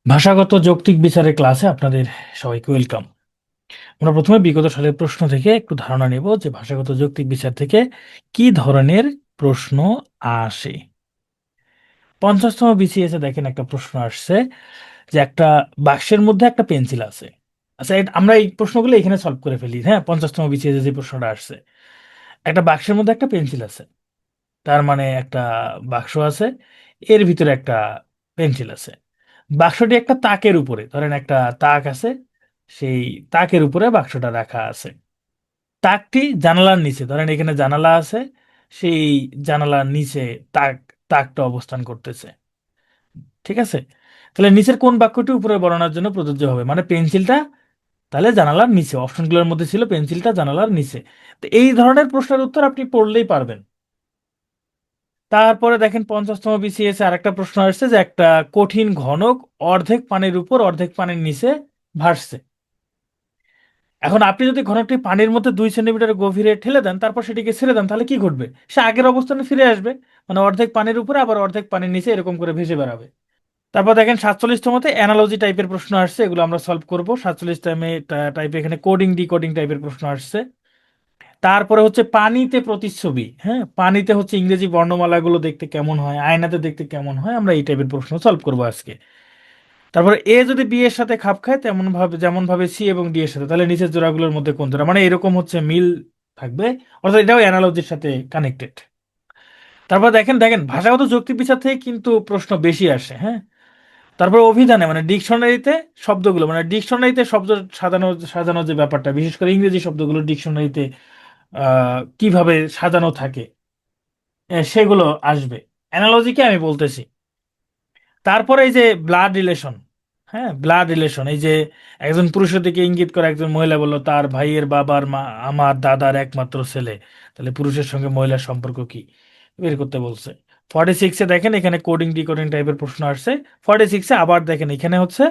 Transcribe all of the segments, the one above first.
ভাষাগত যৌক্তিক বিচারের ক্লাসে আপনাদের সবাইকে ওয়েলকাম। আমরা প্রথমে বিগত সালের প্রশ্ন থেকে একটু ধারণা নেব যে ভাষাগত যৌক্তিক বিচার থেকে কি ধরনের প্রশ্ন আসে। 50তম বিসিএস দেখেন একটা প্রশ্ন আসছে যে একটা বাক্সের মধ্যে একটা পেন্সিল আছে। আচ্ছা, আমরা এই প্রশ্নগুলো এখানে সলভ করে ফেলি। হ্যাঁ, 50তম বিসিএস যে প্রশ্নটা আসছে, একটা বাক্সের মধ্যে একটা পেন্সিল আছে, তার মানে একটা বাক্স আছে, এর ভিতরে একটা পেন্সিল আছে। বাক্সটি একটা তাকের উপরে, ধরেন একটা তাক আছে, সেই তাকের উপরে বাক্সটা রাখা আছে। তাকটি জানালার নিচে, ধরেন এখানে জানালা আছে, সেই জানালার নিচে তাক তাকটা অবস্থান করতেছে। ঠিক আছে, তাহলে নিচের কোন বাক্যটি উপরে বর্ণনার জন্য প্রযোজ্য হবে? মানে পেন্সিলটা তাহলে জানালার নিচে, অপশনগুলোর মধ্যে ছিল পেন্সিলটা জানালার নিচে। তো এই ধরনের প্রশ্নের উত্তর আপনি পড়লেই পারবেন। তারপরে দেখেন 50তম বিসিএস আর একটা প্রশ্ন আসছে যে একটা কঠিন ঘনক অর্ধেক পানির উপর অর্ধেক পানির নিচে ভাসছে। এখন আপনি যদি ঘনকটি পানির মধ্যে 2 সেন্টিমিটার গভীরে ঠেলে দেন, তারপর সেটিকে ছেড়ে দেন, তাহলে কি ঘটবে? সে আগের অবস্থানে ফিরে আসবে। মানে অর্ধেক পানির উপরে আবার অর্ধেক পানির নিচে এরকম করে ভেসে বেড়াবে। তারপর দেখেন 47তমতে অ্যানালজি টাইপের প্রশ্ন আসছে, এগুলো আমরা সলভ করব। 47 টাইপে এখানে কোডিং ডিকোডিং টাইপের প্রশ্ন আসছে। তারপরে হচ্ছে পানিতে প্রতিচ্ছবি। হ্যাঁ, পানিতে হচ্ছে ইংরেজি বর্ণমালাগুলো দেখতে কেমন হয়, আয়নাতে দেখতে কেমন হয়, আমরা এই টাইপের প্রশ্ন সলভ করবো আজকে। তারপরে এ যদি বি এর সাথে খাপ খায় তেমন ভাবে, যেমন ভাবে সি এবং ডি এর সাথে, তাহলে নিচের জোড়াগুলোর মধ্যে কোন জোড়া, মানে এরকম হচ্ছে মিল থাকবে। অর্থাৎ এটাও অ্যানালজির সাথে কানেক্টেড। তারপর দেখেন দেখেন ভাষাগত যৌক্তিক বিচার থেকে কিন্তু প্রশ্ন বেশি আসে। হ্যাঁ, তারপর অভিধানে মানে ডিকশনারিতে শব্দগুলো, মানে ডিকশনারিতে শব্দ সাজানো সাজানো যে ব্যাপারটা, বিশেষ করে ইংরেজি শব্দগুলো ডিকশনারিতে কিভাবে সাজানো থাকে, সেগুলো আসবে। অ্যানালজিকে আমি বলতেছি। তারপরে এই যে ব্লাড রিলেশন, হ্যাঁ ব্লাড রিলেশন, এই যে একজন পুরুষের দিকে ইঙ্গিত করে একজন মহিলা বলল তার ভাইয়ের বাবার মা আমার দাদার একমাত্র ছেলে, তাহলে পুরুষের সঙ্গে মহিলার সম্পর্ক কি বের করতে বলছে। 46-এ দেখেন এখানে কোডিং ডিকোডিং টাইপের প্রশ্ন আসছে। 46-এ আবার দেখেন এখানে হচ্ছে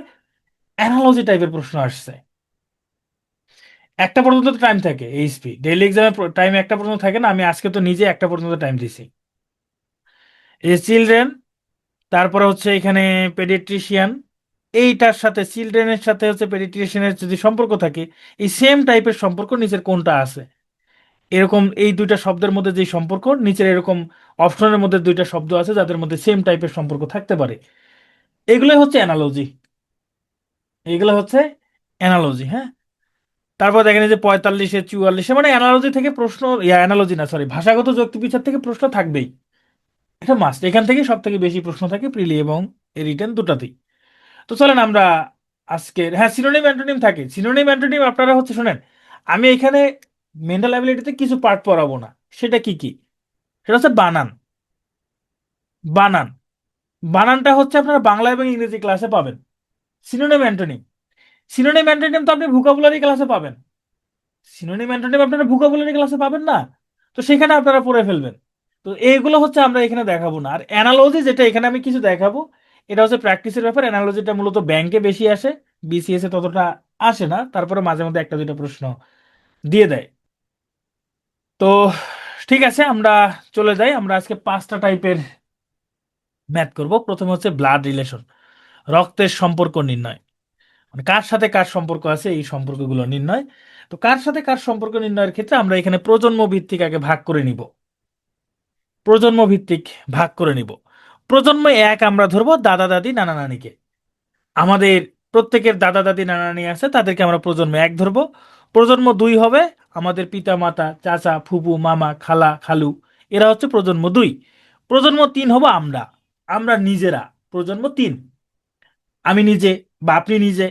অ্যানালজি টাইপের প্রশ্ন আসছে। একটা পর্যন্ত টাইম থাকে, এইচপি ডেইলি এক্সামের টাইম একটা পর্যন্ত থাকে না? আমি আজকে তো নিজে একটা পর্যন্ত টাইম দিছি। এই চিলড্রেন, তারপরে হচ্ছে এখানে পেডিয়াট্রিশিয়ান, এইটার সাথে চিলড্রেনের সাথে হচ্ছে পেডিয়াট্রিশিয়ানের যদি সম্পর্ক থাকে, এই সেম টাইপের সম্পর্ক নিচের কোনটা আছে? এরকম এই দুইটা শব্দের মধ্যে যে সম্পর্ক, নিচের এরকম অপশনের মধ্যে দুইটা শব্দ আছে যাদের মধ্যে সেম টাইপের সম্পর্ক থাকতে পারে, এগুলোই হচ্ছে অ্যানালজি। এগুলো হচ্ছে অ্যানালজি। হ্যাঁ, তারপর দেখেন এই যে 45-এ 44-এ, মানে অ্যানালজি থেকে প্রশ্ন, অ্যানালজি না সরি, ভাষাগত যৌক্তিক বিচার থেকে প্রশ্ন থাকবেই। এটা মাস্ট, এখান থেকে সব থেকে বেশি প্রশ্ন থাকে প্রিলি এবং রিটেন দুটাতেই। তো চলেন আমরা আজকের, হ্যাঁ সিনোনিম অ্যান্টোনিম থাকে। সিনোনিম অ্যান্টোনিম আপনারা হচ্ছে শোনেন, আমি এখানে মেন্টাল অ্যাবিলিটিতে কিছু পার্ট পড়াবো না। সেটা কি কি? সেটা হচ্ছে বানান। বানান, বানানটা হচ্ছে আপনারা বাংলা এবং ইংরেজি ক্লাসে পাবেন। সিনোনিম অ্যান্টোনিম, সিনোনিম অ্যান্টোনিম তো আপনি ভোকাবুলারি ক্লাসে পাবেন। সিনোনিম অ্যান্টোনিম আপনারা ভোকাবুলারি ক্লাসে পাবেন না, তো সেখানে আপনারা পড়ে ফেলবেন। তো এইগুলো হচ্ছে আমরা এখানে দেখাবো না। আর অ্যানালজি যেটা এখানে আমি কিছু দেখাবো, এটা হচ্ছে প্র্যাকটিসের ব্যাপার। অ্যানালজিটা মূলত ব্যাংকে বেশি আসে, বিসিএস এ ততটা আসে না, তারপরে মাঝে মধ্যে একটা দুইটা প্রশ্ন দিয়ে দেয়। তো ঠিক আছে, আমরা চলে যাই। আমরা আজকে 5টা টাইপের ম্যাথ করব। প্রথমে হচ্ছে ব্লাড রিলেশন, রক্তের সম্পর্ক নির্ণয়, মানে কার সাথে কার সম্পর্ক আছে এই সম্পর্কগুলো নির্ণয়। তো কার সাথে কার সম্পর্ক নির্ণয়ের ক্ষেত্রে আমরা এখানে প্রজন্ম ভিত্তিক আগে ভাগ করে নিব। প্রজন্ম ভিত্তিক ভাগ করে নিব। প্রজন্ম এক আমরা ধরবো দাদা দাদি নানা নানিকে। আমাদের প্রত্যেকের দাদা দাদি নানা নানি আছে, তাদেরকে আমরা প্রজন্ম এক ধরবো। প্রজন্ম দুই হবে আমাদের পিতা মাতা চাচা ফুপু মামা খালা খালু, এরা হচ্ছে প্রজন্ম দুই। প্রজন্ম তিন হবো আমরা, আমরা নিজেরা, প্রজন্ম তিন। আমি নিজে বা আপনি নিজে,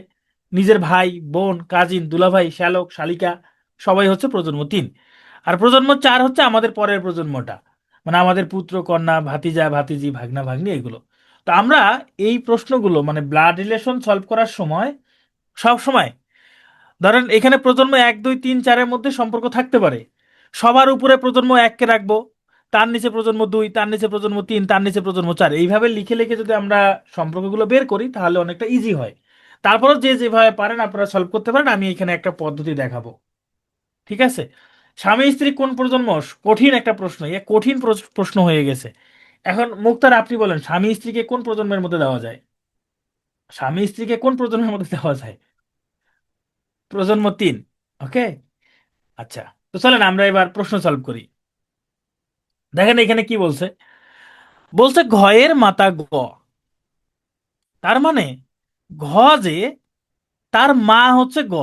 নিজের ভাই বোন কাজিন দুলাভাই শ্যালক শালিকা, সবাই হচ্ছে প্রজন্ম তিন। আর প্রজন্ম চার হচ্ছে আমাদের পরের প্রজন্মটা, মানে আমাদের পুত্র কন্যা ভাতিজা ভাতিজি ভাগনা ভাগ্নি এগুলো। তো আমরা এই প্রশ্নগুলো মানে ব্লাড রিলেশন সলভ করার সময় সব সময় ধরেন এখানে প্রজন্ম এক দুই তিন চারের মধ্যে সম্পর্ক থাকতে পারে, সবার উপরে প্রজন্ম এককে রাখবো, তার নিচে প্রজন্ম দুই, তার নিচে প্রজন্ম তিন, তার নিচে প্রজন্ম চার, এইভাবে লিখে লিখে যদি আমরা সম্পর্কগুলো বের করি তাহলে অনেকটা ইজি হয়। তারপরও যে যেভাবে পারেন আপনারা সলভ করতে পারেন, আমি এখানে একটা পদ্ধতি দেখাবো। ঠিক আছে, স্বামী স্ত্রী কোন প্রজন্ম? কঠিন একটা প্রশ্ন, এ কঠিন প্রশ্ন হয়ে গেছে। এখন মুক্তার আপনি বলেন স্বামী স্ত্রীকে কোন প্রজন্মের মধ্যে দেওয়া যায়? স্বামী স্ত্রীকে কোন প্রজন্মের মধ্যে দেওয়া যায়? প্রজন্ম 3। ওকে। আচ্ছা, তো চলেন আমরা এবার প্রশ্ন সলভ করি। দেখেন এখানে কি বলছে। বলছে ঘয়ের মাতা গ, তার মানে ঘ যে, তার মা হচ্ছে গ।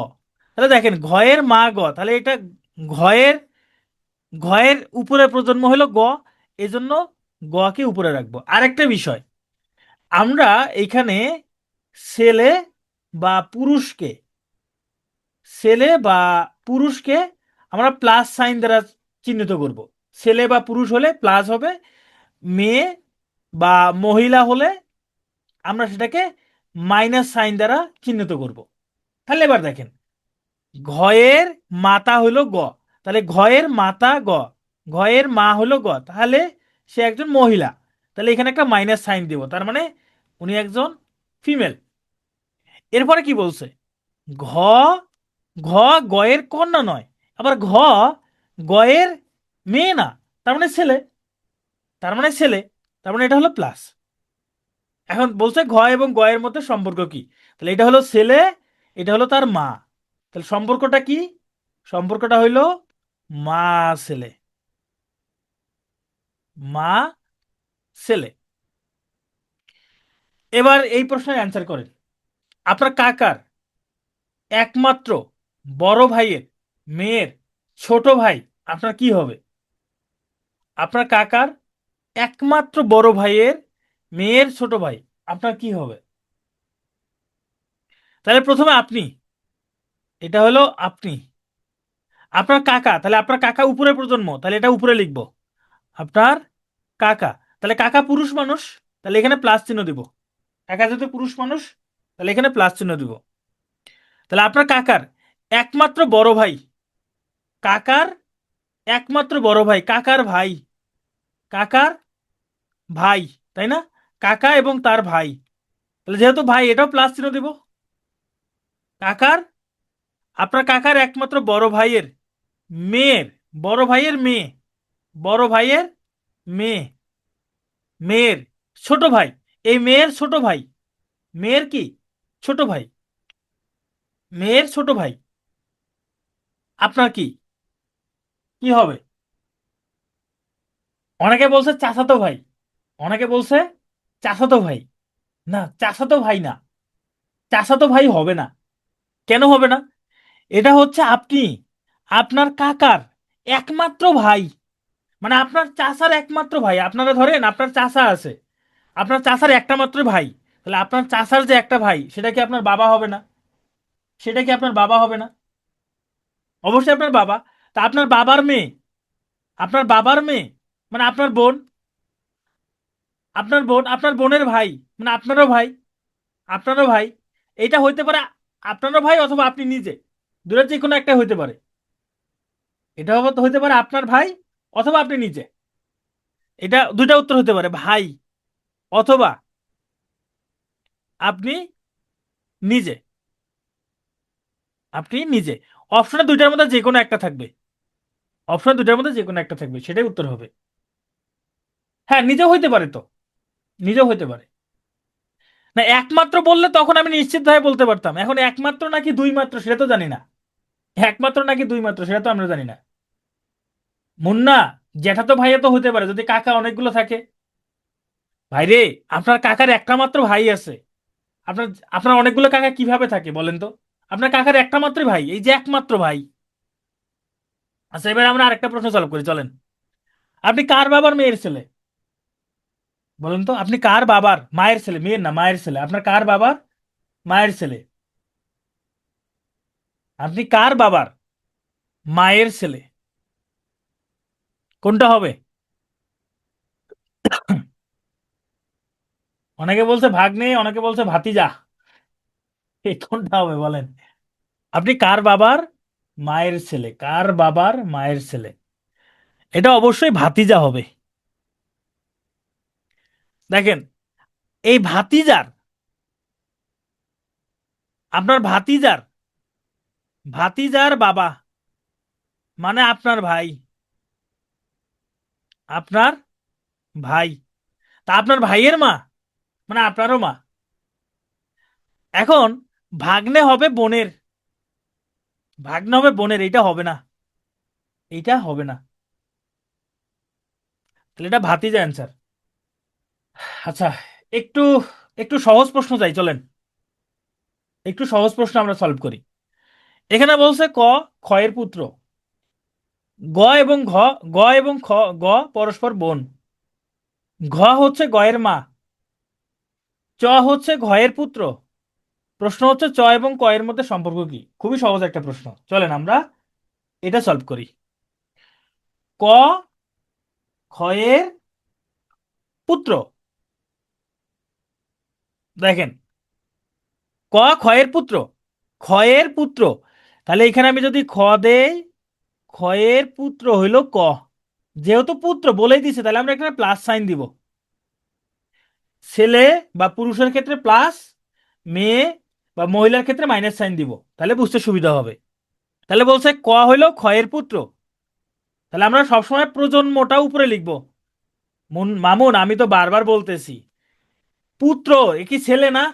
তাহলে দেখেন ঘয়ের মা গ, তাহলে এটা ঘয়ের ঘয়ের উপরে প্রজন্ম হলো গ, এই জন্য গ কে উপরে রাখবো। আরেকটা বিষয়, আমরা এখানে ছেলে বা পুরুষকে ছেলে বা পুরুষকে আমরা প্লাস সাইন দ্বারা চিহ্নিত করব। ছেলে বা পুরুষ হলে প্লাস হবে, মেয়ে বা মহিলা হলে আমরা সেটাকে মাইনাস সাইন দ্বারা চিহ্নিত করব। তাহলে এবার দেখেন, ঘয়ের মাতা হলো গ, তাহলে ঘয়ের মাতা গ, ঘয়ের মা হলো গ, তাহলে সে একজন মহিলা, তাহলে এখানে একটা মাইনাস সাইন দিব, তার মানে উনি একজন ফিমেল। এরপরে কি বলছে, ঘ ঘ গয়ের কন্যা নয়, আবার ঘ গয়ের মেয়ে না, তার মানে ছেলে, তার মানে ছেলে, তার মানে এটা হলো প্লাস। এখন বলছে ঘ এবং গয়ের মধ্যে সম্পর্ক কি, তাহলে এটা হলো ছেলে, এটা হলো তার মা, তাহলে সম্পর্কটা কি? সম্পর্কটা হইলো মা ছেলে, মা ছেলে। এবার এই প্রশ্নের অ্যান্সার করেন। আপনার কাকার একমাত্র বড় ভাইয়ের মেয়ের ছোট ভাই আপনার কি হবে? আপনার কাকার একমাত্র বড় ভাইয়ের মেয়ের ছোট ভাই আপনার কি হবে? তাহলে প্রথমে আপনি, এটা হলো আপনি, আপনার কাকা, তাহলে আপনার কাকা উপরের প্রজন্ম, তাহলে এটা উপরে লিখবো, আপনার কাকা। তাহলে কাকা পুরুষ মানুষ, তাহলে এখানে প্লাস চিহ্ন দিব। কাকা যেহেতু পুরুষ মানুষ, তাহলে এখানে প্লাস চিহ্ন দিব। তাহলে আপনার কাকার একমাত্র বড় ভাই, কাকার একমাত্র বড় ভাই, কাকার ভাই, কাকার ভাই, তাই না? কাকা এবং তার ভাই, তাহলে যেহেতু ভাই এটাও প্লাস চিহ্ন দিব। কাকার, আপনার কাকার একমাত্র বড় ভাইয়ের মেয়ের, বড় ভাইয়ের মেয়ে, বড় ভাইয়ের মেয়ে, মেয়ের ছোট ভাই, এই মেয়ের ছোট ভাই, মেয়ের কি ছোট ভাই, মেয়ের ছোট ভাই আপনার কি কি হবে? অনেকে বলছে চাচাতো ভাই, অনেকে বলছে চাচাতো ভাই, না চাচাতো ভাই না, চাচাতো ভাই হবে না। কেন হবে না? এটা হচ্ছে আপনি আপনার কাকার একমাত্র ভাই, মানে আপনার চাচার একমাত্র ভাই। আপনারা ধরেন আপনার চাচা আছে, আপনার চাচার একটা মাত্র ভাই, তাহলে আপনার চাচার যে একটা ভাই সেটা কি আপনার বাবা হবে না? সেটা কি আপনার বাবা হবে না? অবশ্যই আপনার বাবা। তা আপনার বাবার মেয়ে, আপনার বাবার মেয়ে মানে আপনার বোন, আপনার বোন, আপনার বোনের ভাই মানে আপনারও ভাই, আপনারও ভাই। এটা হইতে পারে আপনারও ভাই অথবা আপনি নিজে, দুটোর যে কোনো একটা হইতে পারে। এটা হইতে পারে আপনার ভাই অথবা আপনি নিজে, এটা দুইটা উত্তর হতে পারে, ভাই অথবা আপনি নিজে, আপনি নিজে। অপশনে দুইটার মধ্যে যে কোনো একটা থাকবে, অপশন দুইটার মধ্যে যে কোনো একটা থাকবে, সেটাই উত্তর হবে। হ্যাঁ নিজেও হইতে পারে তো, নিজেও হইতে পারে। না একমাত্র বললে তখন আমি নিশ্চিতভাবে বলতে পারতাম, এখন একমাত্র নাকি দুই মাত্র সেটা তো জানি না, একমাত্র নাকি দুই মাত্র সেটা তো আমরা জানি না। মুন্না, জ্যাঠাতো ভাইয়া তো হতে পারে যদি কাকা অনেকগুলো থাকে। ভাইরে, আপনার কাকার একটা মাত্র ভাই আছে, আপনার আপনার অনেকগুলো কাকা কিভাবে থাকে বলেন তো? আপনার কাকার একটা মাত্র ভাই, এই যে একমাত্র ভাই। আচ্ছা এবার আমরা আরেকটা প্রশ্ন সলভ করি চলেন। আপনি কার বাবার মেয়ের ছেলে? বলুন তো, আপনি কার বাবার মায়ের ছেলে, মেয়ের না মায়ের ছেলে, আপনার কার বাবার মায়ের ছেলে? আপনি কার বাবার মায়ের ছেলে? কোনটা হবে? অনেকে বলছে ভাগ্নে, অনেকে বলছে ভাতিজা, এই কোনটা হবে বলেন? আপনি কার বাবার মায়ের ছেলে, কার বাবার মায়ের ছেলে? এটা অবশ্যই ভাতিজা হবে। দেখেন, এই ভাতিজার, আপনার ভাতিজার, ভাতিজার বাবা মানে আপনার ভাই, আপনার ভাই, তা আপনার ভাইয়ের মা মানে আপনারও মা। এখন ভাগ্নে হবে বোনের, ভাগ্নে হবে বোনের, এইটা হবে না, এইটা হবে না, তাহলে এটা ভাতিজা অ্যান্সার। আচ্ছা, একটু একটু সহজ প্রশ্ন চাই, চলেন একটু সহজ প্রশ্ন আমরা সলভ করি। এখানে বলছে ক ক্ষয়ের পুত্র, গ এবং ঘ, গ এবং খ, গ পরস্পর বোন, ঘ হচ্ছে গয়ের মা, চ হচ্ছে ঘয়ের পুত্র। প্রশ্ন হচ্ছে চ এবং ক এর মধ্যে সম্পর্ক কি? খুবই সহজ একটা প্রশ্ন, চলেন আমরা এটা সলভ করি। ক ক্ষয়ের পুত্র, দেখেন ক ক্ষয়ের পুত্র, ক্ষয়ের পুত্র, তাহলে এখানে আমি যদি খ দেই, ক্ষয়ের পুত্র হইল ক, যেহেতু পুত্র বলেই দিছে তাহলে আমরা এখানে প্লাস সাইন দিব, ছেলে বা পুরুষের ক্ষেত্রে প্লাস, মেয়ে বা মহিলার ক্ষেত্রে মাইনাস সাইন দিব, তাহলে বুঝতে সুবিধা হবে। তাহলে বলছে ক হইল ক্ষয়ের পুত্র, তাহলে আমরা সবসময় প্রজন্মটা উপরে লিখবো। মামুন আমি তো বারবার বলতেছি, পুত্র এ কি ছেলে না?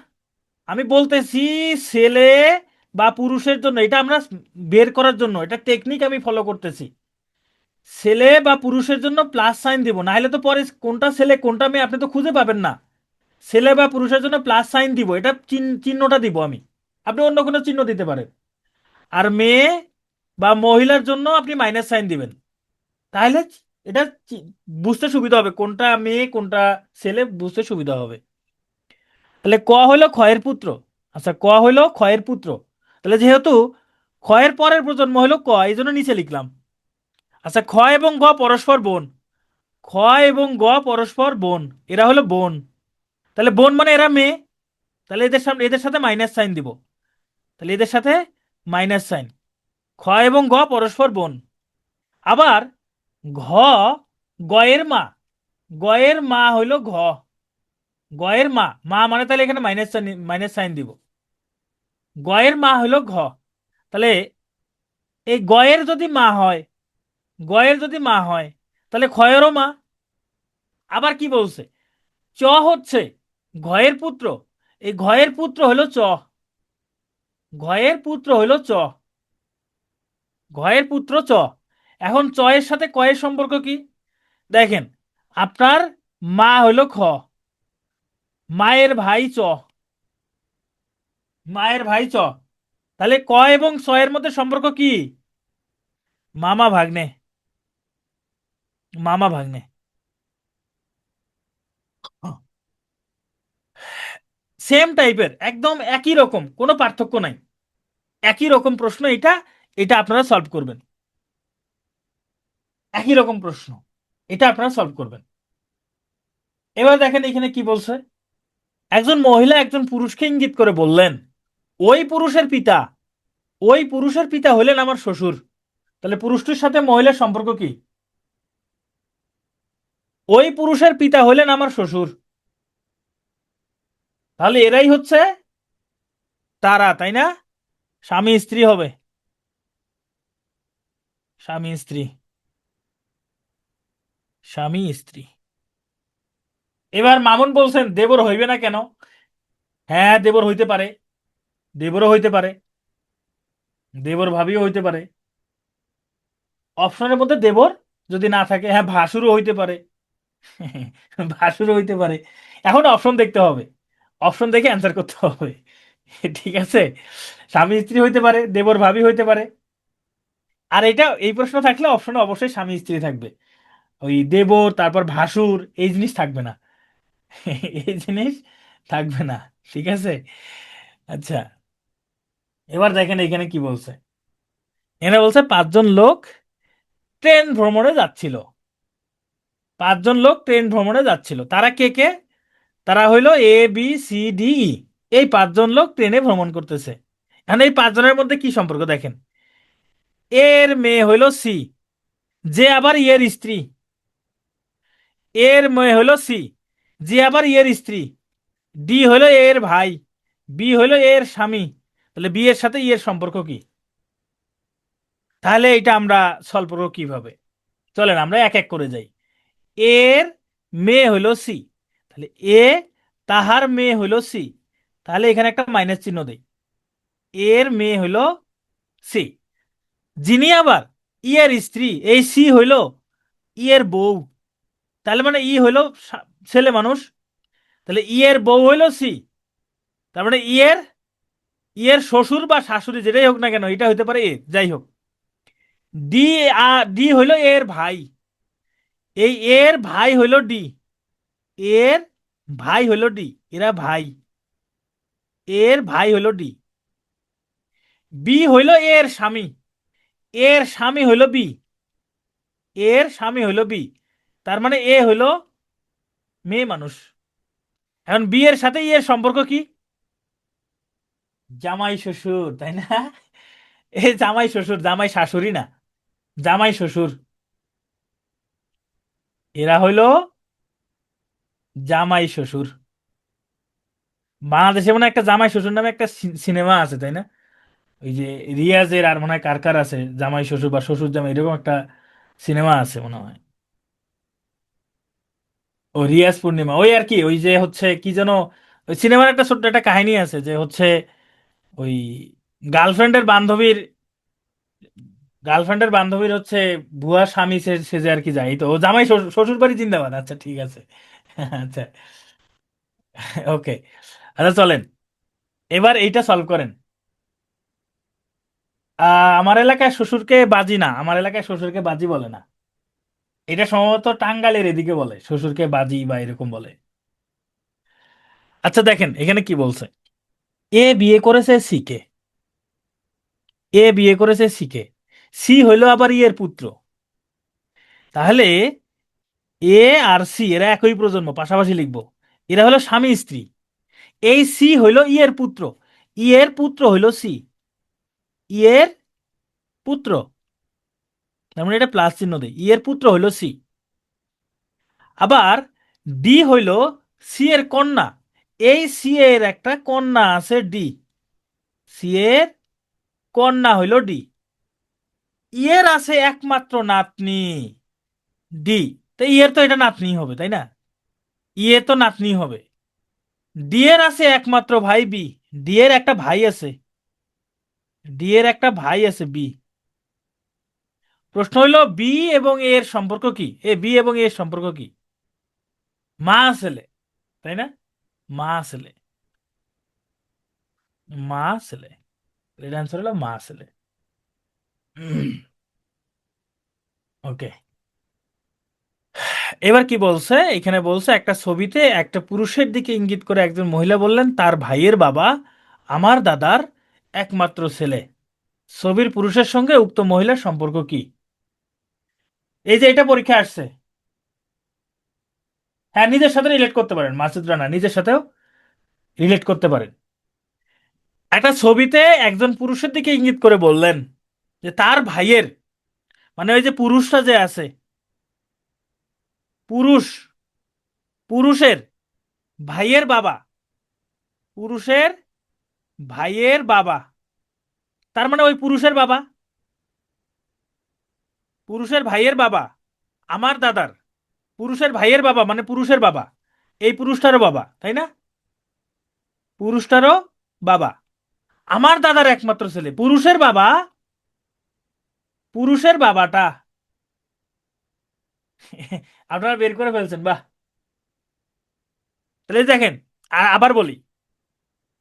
আমি বলতেছি ছেলে বা পুরুষের জন্য, এটা আমরা বের করার জন্য এটা টেকনিক আমি ফলো করতেছি। ছেলে বা পুরুষের জন্য প্লাস সাইন দিব, না হলে তো পরে কোনটা ছেলে কোনটা মেয়ে আপনি তো খুঁজে পাবেন না। ছেলে বা পুরুষের জন্য প্লাস সাইন দিব, এটা চিহ্নটা দিব আমি, আপনি অন্য কোনো চিহ্ন দিতে পারেন। আর মেয়ে বা মহিলার জন্য আপনি মাইনাস সাইন দিবেন, তাহলে এটা বুঝতে সুবিধা হবে কোনটা মেয়ে কোনটা ছেলে, বুঝতে সুবিধা হবে। তাহলে ক হইলো ক্ষয়ের পুত্র, আচ্ছা ক হইলো ক্ষয়ের পুত্র, তাহলে যেহেতু ক্ষয়ের পরের প্রজন্ম হইলো ক, এই জন্য নিচে লিখলাম। আচ্ছা খ এবং গ পরস্পর বোন, খ এবং গ পরস্পর বোন, এরা হলো বোন, তাহলে বোন মানে এরা মেয়ে, তাহলে এদের সামনে এদের সাথে মাইনাস সাইন দিব, তাহলে এদের সাথে মাইনাস সাইন, খ এবং গ পরস্পর বোন। আবার ঘ গয়ের মা, গয়ের মা হইলো ঘ, গয়ের মা, মা মানে তাহলে এখানে মাইনাস সাইন দিব, গয়ের মা হইলো ঘ, তাহলে এই গয়ের যদি মা হয়, গয়ের যদি মা হয় তাহলে ক্ষয়েরও মা। আবার কি বলছে, চ হচ্ছে ঘয়ের পুত্র, এই ঘয়ের পুত্র হলো চ, ঘয়ের পুত্র হলো চ, ঘয়ের পুত্র চ। এখন চ এর সাথে কয়ের সম্পর্ক কি? দেখেন, আপনার মা হলো খ, মায়ের ভাই চ, মায়ের ভাই চ, তাহলে ক এবং চ এর মধ্যে সম্পর্ক কি? মামা ভাগ্নে, মামা ভাগ্নে। সেম টাইপের, একদম একই রকম, কোনো পার্থক্য নাই, একই রকম প্রশ্ন এটা, এটা আপনারা সলভ করবেন, একই রকম প্রশ্ন, এটা আপনারা সলভ করবেন। এবার দেখেন এখানে কি বলছে, একজন মহিলা একজন পুরুষকে ইঙ্গিত করে বললেন, ওই পুরুষের পিতা, ওই পুরুষের পিতা হলেন আমার শ্বশুর, তাহলে পুরুষটির সাথে মহিলার সম্পর্ক কি? ওই পুরুষের পিতা হলেন আমার শ্বশুর, তাহলে এরাই হচ্ছে তারা, তাই না? স্বামী স্ত্রী হবে, স্বামী স্ত্রী, স্বামী স্ত্রী। এবার মামুন বলছেন দেবর হইবে না কেন? হ্যাঁ দেবর হইতে পারে, দেবরও হইতে পারে, দেবর ভাবিও হইতে পারে, অপশনের মধ্যে দেবর যদি না থাকে, হ্যাঁ ভাসুরও হইতে পারে, ভাসুরও হইতে পারে। এখন অপশন দেখতে হবে, অপশন দেখে অ্যান্সার করতে হবে, ঠিক আছে? স্বামী স্ত্রী হইতে পারে, দেবর ভাবি হইতে পারে। আর এটা এই প্রশ্ন থাকলে অপশনে অবশ্যই স্বামী স্ত্রী থাকবে, ওই দেবর তারপর ভাসুর এই জিনিস থাকবে না, এই জিনিস থাকবে না, ঠিক আছে? আচ্ছা, এবার দেখেন এখানে কি বলছে, এখানে বলছে পাঁচজন লোক ট্রেন ভ্রমণে যাচ্ছিল, পাঁচজন লোক ট্রেন ভ্রমণে যাচ্ছিল, তারা কে কে? তারা হইলো A B C D E, এই পাঁচজন লোক ট্রেনে ভ্রমণ করতেছে। এখন এই পাঁচজনের মধ্যে কি সম্পর্ক দেখেন, এর মেয়ে হইলো সি, যে আবার ইয়ের স্ত্রী, এর মেয়ে হইলো সি, যে আবার ইয়ের স্ত্রী, ডি হইলো এর ভাই, বি হইলো এর স্বামী, তাহলে বি এর সাথে ইয়ের সম্পর্ক কি? তাহলে এটা আমরা সলভ করবো কিভাবে? চলেন আমরা এক এক করে যাই। এর মেয়ে হইল সি, তাহলে এ তাহার মেয়ে হইল সি, তাহলে এখানে একটা মাইনাস চিহ্ন দেই। এর মেয়ে হইল সি, যিনি আবার ই এর স্ত্রী, এই সি হইল ই এর বউ। তাহলে মানে ই হইল ছেলে মানুষ, তাহলে ই এর বউ হইল সি। তার মানে ই এর শ্বশুর বা শাশুড়ি যেটাই হোক না কেন, এটা হইতে পারে এ, যাই হোক। ডি, ডি হইল এর ভাই, এই এর ভাই হইল ডি, এর ভাই হইল ডি, এরা ভাই, এর ভাই হইল ডি। বি হইল এর স্বামী, এর স্বামী হইল বি, এর স্বামী হইল বি। তার মানে এ হইল মেয়ে মানুষ। এখন বি এর সাথে ই এর সম্পর্ক কি? জামাই শ্বশুর, তাই না? এ জামাই শ্বশুর, জামাই শাশুড়ি না, জামাই শ্বশুর। এরা হইল জামাই শ্বশুর। বাংলাদেশে মনে হয় একটা জামাই শ্বশুর নামে একটা সিনেমা আছে, তাই না? ওই যে রিয়াজের আর মনে হয় কার কার আছে, জামাই শ্বশুর বা শ্বশুর জামাই, এরকম একটা সিনেমা আছে মনে হয়। ও রিয়াজ পূর্ণিমা, ওই আর কি, ওই যে হচ্ছে কি যেন, ওই সিনেমার একটা ছোট্ট একটা কাহিনী আছে যে হচ্ছে ওই গার্লফ্রেন্ডের বান্ধবীর, গার্লফ্রেন্ডের বান্ধবীর হচ্ছে ভুয়া স্বামী সেজে আর কি যায়, এই তো ও জামাই শ্বশুর বাড়ি জিন্দাবাদ। আচ্ছা ঠিক আছে। আচ্ছা, ওকে। আচ্ছা চলেন, এবার এইটা সলভ করেন। আমার এলাকায় শ্বশুরকে বাজি না, আমার এলাকায় শ্বশুরকে বাজি বলে না। এটা সম্ভবত টাঙ্গাইলের এদিকে বলে, শ্বশুরকে বাজি বা এরকম বলে। আচ্ছা দেখেন এখানে কি বলছে, এ বিয়ে করেছে সি কে, এ বিয়ে করেছে সি কে, সি হইল আবার ই এর পুত্র। তাহলে এ আর সি এরা একই প্রজন্ম, পাশাপাশি লিখবো। এরা হলো স্বামী স্ত্রী। এই সি হইল ই এর পুত্র, ই এর পুত্র হইল সি, ই এর পুত্র। তার মানে এটা প্লাস চিহ্ন দেই, ই এর পুত্র হইল সি। আবার ডি হইল সি এর কন্যা, এই সি এর একটা কন্যা আছে ডি, সি এর কন্যা হইল ডি। ই এর আছে একমাত্র নাতনি ডি, তো ই এর তো এটা নাতনি হবে, তাই না? ই এর তো নাতনি হবে। ডি এর আছে একমাত্র ভাই বি, ডি এর একটা ভাই আছে, ডি এর একটা ভাই আছে বি। প্রশ্ন হইল বি এবং এ এর সম্পর্ক কি, এ বি এবং এ এর সম্পর্ক কি? মা ছেলে, তাই না? মা ছেলে, মা ছেলে, এর অ্যান্সার হলো মা ছেলে। ওকে, এবার কি বলছে, এখানে বলছে একটা ছবিতে একটা পুরুষের দিকে ইঙ্গিত করে একজন মহিলা বললেন তার ভাইয়ের বাবা আমার দাদার একমাত্র ছেলে। ছবির পুরুষের সঙ্গে উক্ত মহিলার সম্পর্ক কি? এই যে এটা পরীক্ষা আসছে। হ্যাঁ, নিজের সাথে রিলেট করতে পারেন, মাসুদ রানা নিজের সাথেও রিলেট করতে পারেন। একটা ছবিতে একজন পুরুষের দিকে ইঙ্গিত করে বললেন যে তার ভাইয়ের, মানে ওই যে পুরুষটা যে আছে, পুরুষ, পুরুষের ভাইয়ের বাবা, পুরুষের ভাইয়ের বাবা, তার মানে ওই পুরুষের বাবা, পুরুষের ভাইয়ের বাবা আমার দাদার, পুরুষের ভাইয়ের বাবা মানে পুরুষের বাবা, এই পুরুষটারও বাবা, তাই না? পুরুষটারও বাবা আমার দাদার একমাত্র ছেলে, পুরুষের বাবা, পুরুষের বাবাটা। আপনারা বের করে ফেলছেন, বাহ। তাহলে দেখেন, আর আবার বলি,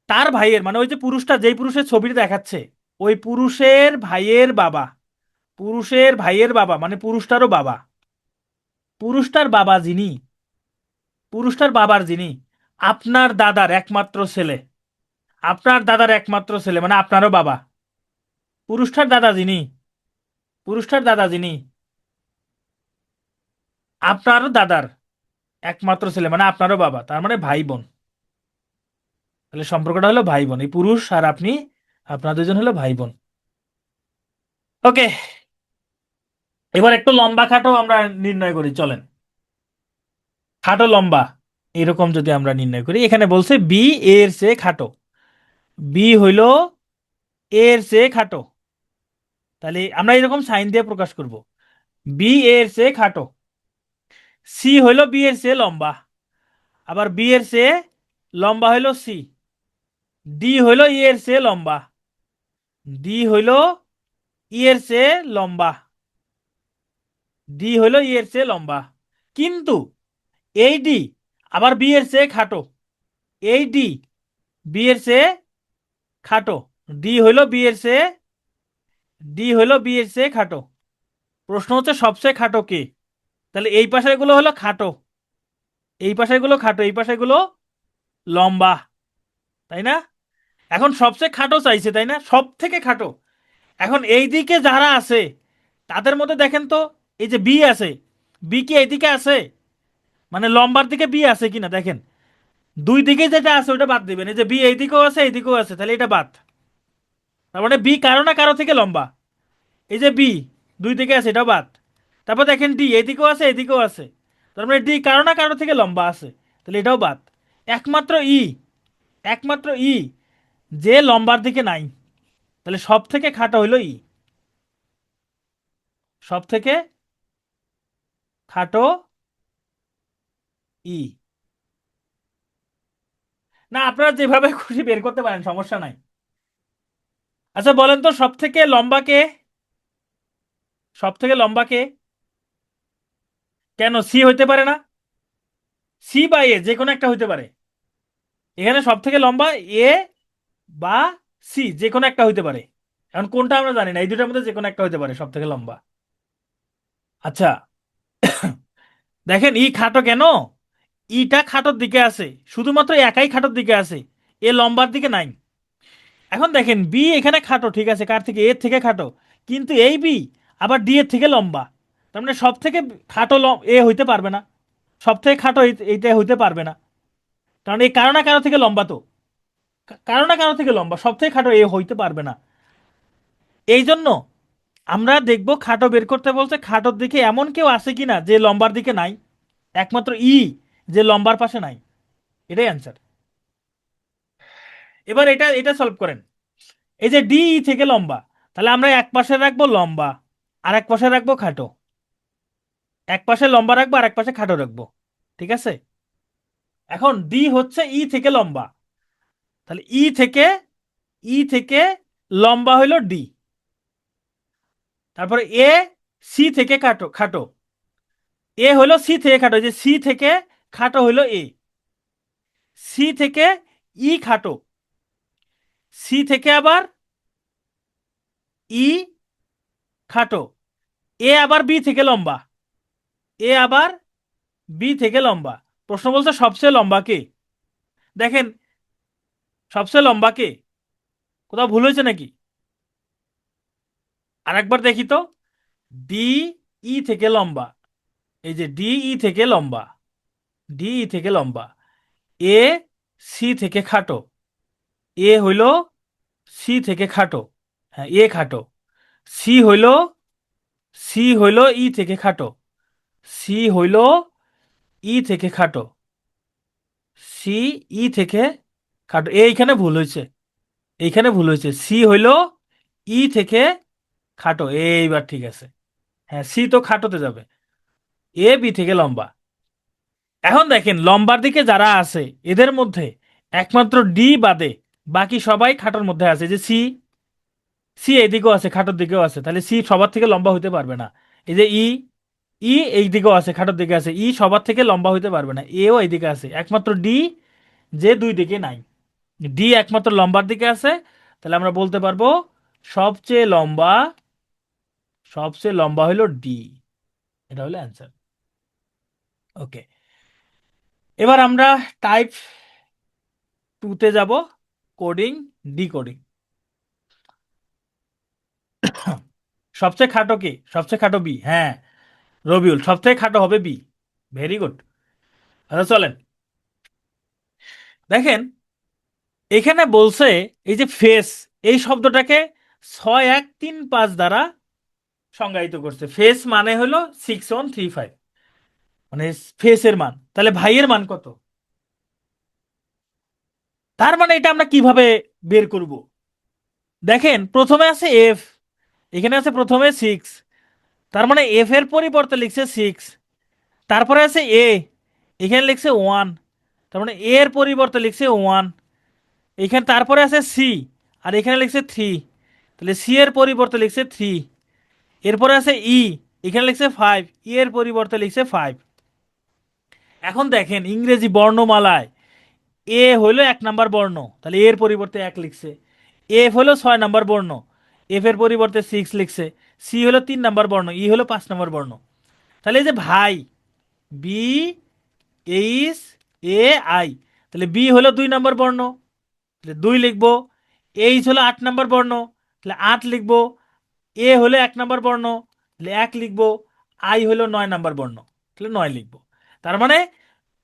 তার ভাইয়ের মানে ওই যে পুরুষটা, যেই পুরুষের ছবিটা দেখাচ্ছে, ওই পুরুষের ভাইয়ের বাবা, পুরুষের ভাইয়ের বাবা মানে পুরুষটারও বাবা, পুরুষটার বাবা যিনি, পুরুষটার বাবার যিনি আপনার দাদার একমাত্র ছেলে, আপনার দাদার একমাত্র ছেলে মানে আপনারও বাবা, পুরুষটার দাদা যিনি, পুরুষটার দাদা যিনি আপনারও দাদার একমাত্র ছেলে মানে আপনারও বাবা, তার মানে ভাই বোন। তাহলে সম্পর্কটা হলো ভাই বোন, এই পুরুষ আর আপনি, আপনার দুজন হলো ভাই বোন। ওকে, এবার একটু লম্বা খাটো আমরা নির্ণয় করি, চলেন। খাটো লম্বা এরকম যদি আমরা নির্ণয় করি, এখানে বলছে বি এর চেয়ে খাটো, বি হইল এর চেয়ে খাটো, তাহলে আমরা এরকম সাইন দিয়ে প্রকাশ করব, বি এর চেয়ে খাটো। সি হইল বি এর চেয়ে লম্বা, আবার বি এর চেয়ে লম্বা হইল সি, ডি হইল ই এর চেয়ে লম্বা, ডি হইল ই এর চেয়ে লম্বা, ডি হইল ই এর চেয়ে লম্বা, কিন্তু এই ডি আবার বি এর চেয়ে খাটো, এই ডি বি এর চেয়ে খাটো, ডি হইল বি এর চেয়ে, ডি হইল বি এর চেয়ে খাটো। প্রশ্ন হচ্ছে সবচেয়ে খাটো কে? তাহলে এই পাশের গুলো হলো খাটো, এই পাশের গুলো খাটো, এই পাশের গুলো লম্বা, তাই না? এখন সবচেয়ে খাটো চাইছে, তাই না? সব থেকে খাটো। এখন এই দিকে যারা আছে তাদের মধ্যে দেখেন তো, এই যে বি আছে, বি কি এইদিকে আছে? মানে লম্বার দিকে বি আছে কিনা দেখেন। দুই দিকে যেটা আছে ওটা বাদ দিবেন। এই যে বি এইদিকেও আছে এইদিকেও আছে, তাহলে এটা বাদ। তার মানে বি কারো না কারো থেকে লম্বা। এই যে বি দুই দিকে আছে, এটাও বাদ। তারপর দেখেন ডি এইদিকেও আছে এইদিকেও আছে, তার মানে ডি কারো না কারো থেকে লম্বা আছে, তাহলে এটাও বাদ। একমাত্র ই, একমাত্র ই যে লম্বার দিকে নাই। তাহলে সব থেকে খাটো হইল ই, সব থেকে খাটো ই। না, আপনারা যেভাবে খুশি বের করতে পারেন, সমস্যা নাই। আচ্ছা বলেন তো সব থেকে লম্বা কে? সব থেকে লম্বা কে? কেন সি হইতে পারে না? সি বা এ যে কোনো একটা হইতে পারে। এখানে সব থেকে লম্বা এ বা সি যে কোনো একটা হইতে পারে। এখন কোনটা আমরা জানি না, এই দুটার মধ্যে যে কোনো একটা হইতে পারে সব থেকে লম্বা। আচ্ছা দেখেন ই খাটো কেন? ইটা খাটোর দিকে আছে, শুধুমাত্র একাই খাটোর দিকে আছে, এ লম্বার দিকে নাই। এখন দেখেন বি এখানে খাটো, ঠিক আছে, কার থেকে? এর থেকে খাটো। কিন্তু এই বি আবার ডি এর থেকে লম্বা। তার মানে সব থেকে খাটো এ হইতে পারবে না, সব থেকে খাটো এইটা হইতে পারবে না। কারণ এই কারো না কারো থেকে লম্বা তো, কারো না কারো থেকে লম্বা, সব থেকে খাটো এ হইতে পারবে না। এই জন্য আমরা দেখব খাটো বের করতে বলছে, খাটোর দিকে এমন কেউ আছে কিনা যে লম্বার দিকে নাই। একমাত্র ই যে লম্বার পাশে নাই, এটাই অ্যান্সার। এবার এটা এটা সলভ করেন। এই যে ডি ই থেকে লম্বা, তাহলে আমরা এক পাশে রাখবো লম্বা, আর এক পাশে রাখবো খাটো। এক পাশে লম্বা রাখবো আর এক পাশে খাটো রাখবো, ঠিক আছে? এখন ডি হচ্ছে ই থেকে লম্বা, তাহলে ই থেকে লম্বা হইল ডি। তারপরে এ সি থেকে খাটো, খাটো এ হইলো সি থেকে খাটো, যে সি থেকে খাটো হইলো এ। সি থেকে ই খাটো, সি থেকে আবার ই খাটো, এ আবার বি থেকে লম্বা, এ আবার বি থেকে লম্বা। প্রশ্ন বলছে সবচেয়ে লম্বা কে? দেখেন সবচেয়ে লম্বা কে, কোথাও ভুল হয়েছে নাকি? আর একবার দেখি তো। ডি ই থেকে লম্বা, এই যে ডি ই থেকে লম্বা, ডি ই থেকে লম্বা, এ সি থেকে খাটো, এ হইল সি থেকে খাটো, হ্যাঁ এ খাটো। সি হইল, সি হইল ই থেকে খাটো, সি হইল ই থেকে খাটো, সি ই থেকে খাটো। এইখানে ভুল হয়েছে, এইখানে ভুল হয়েছে, সি হইল ই থেকে খাটো, এইবার ঠিক আছে। হ্যাঁ সি তো খাটোতে যাবে, এ বি থেকে লম্বা। এখন দেখেন লম্বার দিকে যারা আছে এদের মধ্যে একমাত্র ডি বাদে বাকি সবাই খাটোর মধ্যে আছে। যে সি, সি এইদিকেও আছে খাটোর দিকেও আছে, তাহলে সি সবার থেকে লম্বা হইতে পারবে না। এই যে ই, ই এই দিকেও আছে খাটোর দিকে আছে, ই সবার থেকে লম্বা হইতে পারবে না, এও এইদিকে আছে। একমাত্র ডি যে দুই দিকে নাই, ডি একমাত্র লম্বার দিকে আছে। তাহলে আমরা বলতে পারবো সবচেয়ে লম্বা, সবচেয়ে লম্বা হলো ডি। এটা হলো অ্যান্সার। ওকে, এবার আমরা টাইপ টুতে যাব, কোডিং, ডিকোডিং। সবচেয়ে খাটো কি? সবচেয়ে খাটো বি, হ্যাঁ রবিউল, সবচেয়ে খাটো হবে বি। Very good. আচ্ছা চলেন দেখেন, এখানে বলছে এই যে ফেস, এই শব্দটাকে 6135 দ্বারা সংজ্ঞায়িত করছে। ফেস মানে হলো 6135, মানে ফেসের মান। তাহলে ভাইয়ের মান কত? তার মানে এটা আমরা কিভাবে বের করব? দেখেন প্রথমে আছে এফ, এখানে আছে প্রথমে 6, তার মানে এফ এর পরিবর্তে লিখছে 6। তারপরে আছে এ, এখানে লিখছে 1, তার মানে এ এর পরিবর্তে লিখছে 1। এখানে তারপরে আছে সি, আর এখানে লিখছে 3, তাহলে সি এর পরিবর্তে লিখছে 3। এরপরে আছে ই, এখানে লিখছে 5, ই এর পরিবর্তে লিখছে 5। এখন দেখেন ইংরেজি বর্ণমালায় এ হলো 1 নাম্বার বর্ণ, তাহলে এর পরিবর্তে 1 লিখছে। এফ হলো 6 নাম্বার বর্ণ, এফ এর পরিবর্তে 6 লিখছে। সি হলো 3 নাম্বার বর্ণ, ই হলো 5 নাম্বার বর্ণ। তাহলে এই যে ভাই, বি এইচ এ আই, তাহলে বি হলো 2 নাম্বার বর্ণ, তাহলে 2 লিখবো। এইচ হলো 8 নাম্বার বর্ণ, তাহলে 8 লিখবো। এ হলো 1 নাম্বার বর্ণ, তাহলে 1 লিখবো। আই হলো 9 নাম্বার বর্ণ, তাহলে 9 লিখবো। তার মানে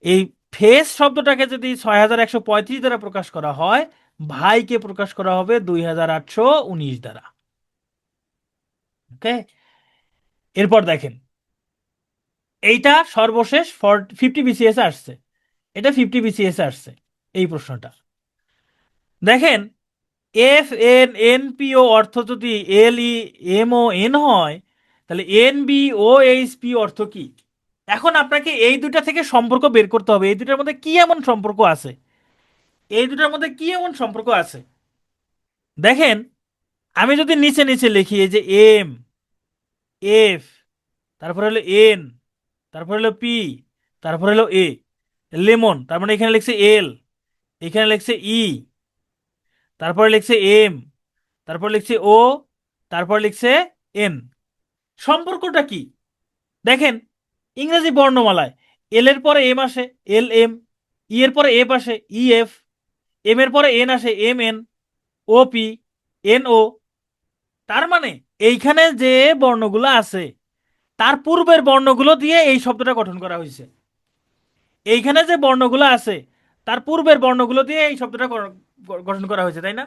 এই ফেস শব্দটাকে যদি 6135 দ্বারা প্রকাশ করা হয়, ভাইকে প্রকাশ করা হবে 2819 দ্বারা। ওকে, এরপর দেখেন এইটা সর্বশেষ 50 বিসিএস আসছে, এটা 50 বিসিএস আসছে এই প্রশ্নটা। দেখেন F N N P O অর্থ যদি L E M O N হয়, তাহলে N B O H P অর্থ কি? এখন আপনাকে এই দুটা থেকে সম্পর্ক বের করতে হবে, এই দুটার মধ্যে কি এমন সম্পর্ক আছে, এই দুটার মধ্যে কি এমন সম্পর্ক আছে। দেখেন আমি যদি নিচে নিচে লিখি, এই যে এম, এফ, তারপর হলো এন, তারপর হলো পি, তারপর হলো এ, লেমন, তার মানে এখানে লিখছে এল, এখানে লিখছে ই, তারপরে লিখছে এম, তারপর লিখছে ও, তারপর লিখছে এন। সম্পর্কটা কি? দেখেন ইংরেজি বর্ণমালায় এল এর পরে এম আসে, এল এম, ই এর পরে এফ আসে, ই এফ, এম এর পরে এন আসে, M N, O P, N O. তার মানে এইখানে যে বর্ণগুলো আছে তার পূর্বের বর্ণগুলো দিয়ে এই শব্দটা গঠন করা হয়েছে। এইখানে যে বর্ণগুলো আছে তার পূর্বের বর্ণগুলো দিয়ে এই শব্দটা গঠন করা হয়েছে, তাই না?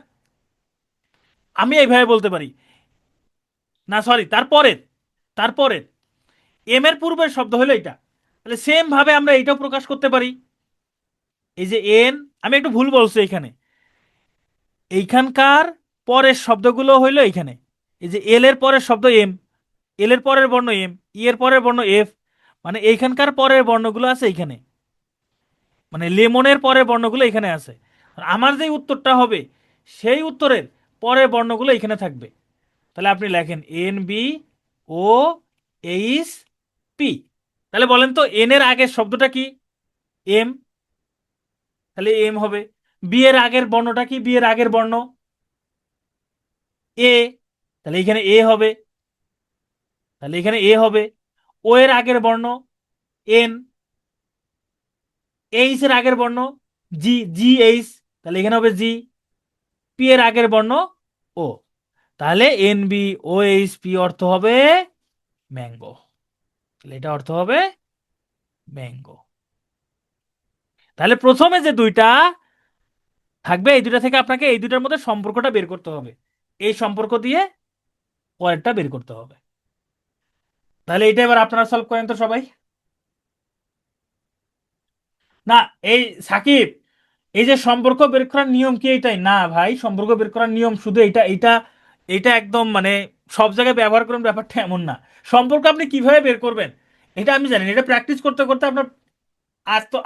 আমি এইভাবে বলতে পারি, না সরি, তারপরের, তারপরের এম এর পূর্বের শব্দ হলো এটা, তাহলে সেম ভাবে আমরা এইটাও প্রকাশ করতে পারি। এই যে এন, আমি একটু ভুল বলছি এখানে, এইখানকার পরের শব্দগুলো হইলো এইখানে, এই যে এল এর পরের শব্দ এম, এল এর পরের বর্ণ এম, ই এর পরের বর্ণ এফ, মানে এইখানকার পরের বর্ণগুলো আছে এইখানে, মানে লেমনের পরের বর্ণগুলো এখানে আছে। আর আমার যে উত্তরটা হবে সেই উত্তরের পরের বর্ণগুলো এখানে থাকবে। তাহলে আপনি লেখেন N B O H P. তাহলে বলেন তো এন এর আগের শব্দটা কি? এম, তাহলে এম হবে। বি এর আগের বর্ণটা কি? বি এর আগের বর্ণ এ, তাহলে এখানে এ হবে, তাহলে এখানে এ হবে। ও এর আগের বর্ণ এন, এইচ এর আগের বর্ণ জি, জি এইচ, তাহলে এখানে হবে জি। পি এর আগের বর্ণ ও, তাহলে N B O H P অর্থ হবে ম্যাঙ্গো। তাহলে এটা অর্থ হবে ম্যাঙ্গো। তাহলে প্রথমে যে দুইটা থাকবে এই দুইটা থেকে আপনাকে এই দুইটার মধ্যে সম্পর্কটা বের করতে হবে, এই সম্পর্ক দিয়ে পরেরটা বের করতে হবে। তাহলে এটা এবার আপনারা সলভ করেন তো সবাই। না, এই সাকিব, এই যে সম্পর্ক বের করার নিয়ম কি এটাই? না ভাই, সম্পর্ক বের করার নিয়ম শুধু এটা এটা এটা একদম মানে সব জায়গায় ব্যবহার করুন ব্যাপারটা এমন না। সম্পর্ক আপনি কিভাবে বের করবেন এটা আমি জানি না, এটা প্র্যাকটিস করতে করতে আপনার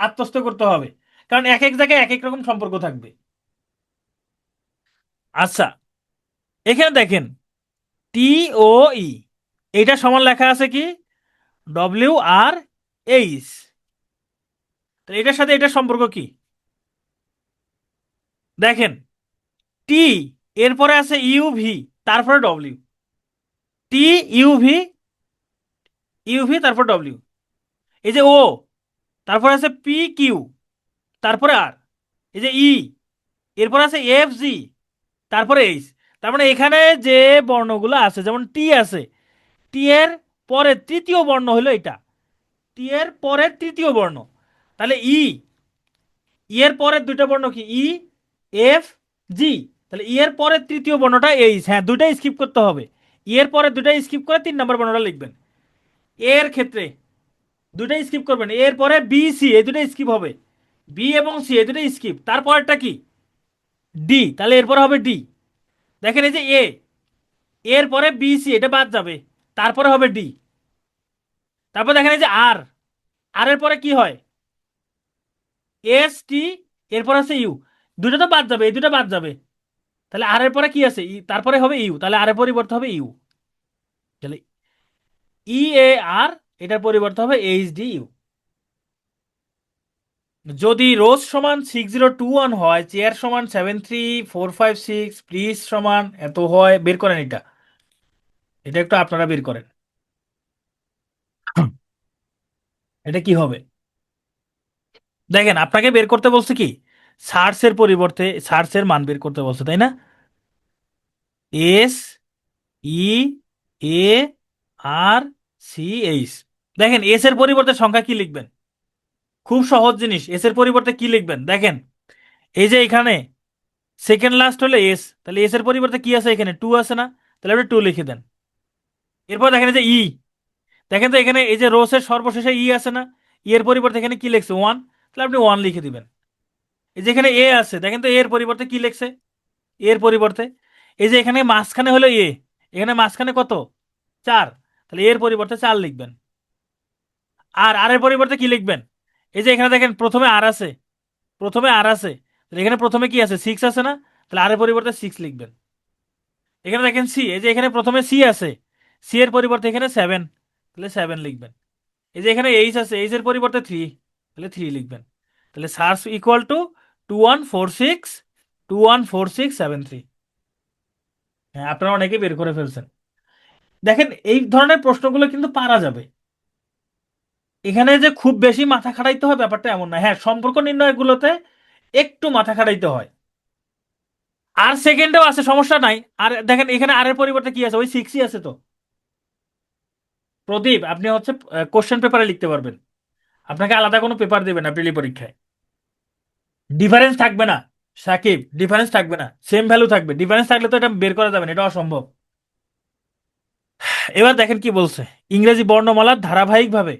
আত্মস্থ করতে হবে, কারণ এক এক জায়গায় এক এক রকম সম্পর্ক থাকবে। আচ্ছা, এখানে দেখেন টি ও ই, এইটা সমান লেখা আছে কি ডব্লিউ আর এইচ, তো এটার সাথে এটার সম্পর্ক কি? দেখেন টি, এরপরে আছে ইউভি, তারপরে ডব্লিউ, টি ইউভি, ইউভি তারপর ডব্লিউ। এই যে ও, তারপর আছে পি কিউ, তারপরে আর, এই যে ই, এরপর আছে এফ জি, তারপরে এইচ। তার মানে এখানে যে বর্ণগুলো আছে যেমন টি আছে, টি এর পরের তৃতীয় বর্ণ হলো এটা, টি এর পরের তৃতীয় বর্ণ। তাহলে ই, ই এর পরের দুইটা বর্ণ কি? ই, এফ, জি। তাহলে ই এর পরের তৃতীয় বর্ণটা এইচ, হ্যাঁ দুইটাই স্কিপ করতে হবে। ই এর পরের দুইটাই স্কিপ করে 3 নম্বর বর্ণটা লিখবেন। এর ক্ষেত্রে দুইটাই স্কিপ করবেন, এর পরে বি সি এই দুটোই স্কিপ হবে, বি এবং সি এই দুটোই স্কিপ। তারপরটা কি? ডি, তাহলে এরপরে হবে ডি। দেখেন এই যে এ, এর পরে বি সি এটা বাদ যাবে, তারপরে হবে ডি। তারপর দেখেন এই যে আর, আর এর পরে কি হয়? এস টি, এরপর আছে ইউ। দুইটা তো বাদ যাবে, এই দুটো বাদ যাবে। তাহলে আর এর পরে কি আছে, তারপরে হবে ইউ, তাহলে আর এর পরিবর্তে হবে ইউ। তাহলে ই এ আর, এটার পরিবর্তে হবে এইচ ডি ইউ। যদি রোজ সমান 6021 হয়, চেয়ার সমান 73456, প্লিজ সমান এত হয়, বের করেন এটা। এটা একটু আপনারা বের করেন। এটা কি হবে? দেখেন, আপনাকে বের করতে বলছে কি, সার্চের পরিবর্তে সার্চের মান বের করতে বলছে, তাই না? এস ই এ আর সি এইচ। দেখেন, এস এর পরিবর্তে সংখ্যা কি লিখবেন? খুব সহজ জিনিস, এস এর পরিবর্তে কি লিখবেন দেখেন। এই যে এখানে সেকেন্ড লাস্ট হলে এস, তাহলে এস এর পরিবর্তে কি আছে, এখানে টু আছে না? তাহলে আপনি টু লিখে দেন। এরপর দেখেন এই যে ই, দেখেন তো এখানে এই যে রোসের সর্বশেষে ই আছে না? ই এর পরিবর্তে এখানে কি লিখছে, ওয়ান। তাহলে আপনি ওয়ান লিখে দিবেন। এই যে এখানে এ আছে, দেখেন তো এ এর পরিবর্তে কি লিখছে, এর পরিবর্তে, এই যে এখানে মাঝখানে হলো এ, এখানে মাঝখানে কত, চার, তাহলে এর পরিবর্তে চার লিখবেন। আর আর এর পরিবর্তে কি লিখবেন? এই যে এখানে দেখেন প্রথমে আর আছে, প্রথমে আর আছে, তাহলে এখানে প্রথমে কি আছে, সিক্স আছে না? তাহলে আর এর পরিবর্তে সিক্স লিখবেন। এখানে দেখেন সি, এই যে এখানে প্রথমে সি আছে, সি এর পরিবর্তে এখানে সেভেন, তাহলে সেভেন লিখবেন। এই যে এখানে এইচ আছে, এইচ এর পরিবর্তে থ্রি, তাহলে থ্রি লিখবেন। তাহলে সার্চ ইকুয়াল টু 2146 হ্যাঁ, আপনারা অনেকে বের করে ফেলছেন। দেখেন, এই ধরনের প্রশ্নগুলো কিন্তু পারা যাবে। এখানে যে খুব বেশি মাথা খাটাইতে হয় ব্যাপারটা এমন না। হ্যাঁ, সম্পর্ক নির্ণয়গুলোতে একটু মাথা খাটাইতে হয়। আর সেকেন্ডেও আছে, সমস্যা নাই। আর দেখেন এখানে আর এর পরিবর্তে কি আছে, ওই সিক্সই আছে তো। প্রদীপ, আপনি হচ্ছে কোশ্চেন পেপারে লিখতে পারবেন, আপনাকে আলাদা কোনো পেপার দেবে না প্রিলি পরীক্ষায়। ডিফারেন্স থাকবে না সাকিব, ডিফারেন্স থাকবে না, সেম ভ্যালু থাকবে। ডিফারেন্স থাকলে তো এটা বের করা যাবে না, এটা অসম্ভব। এবার দেখেন কি বলছে, ইংরেজি বর্ণমালার ধারাবাহিকভাবে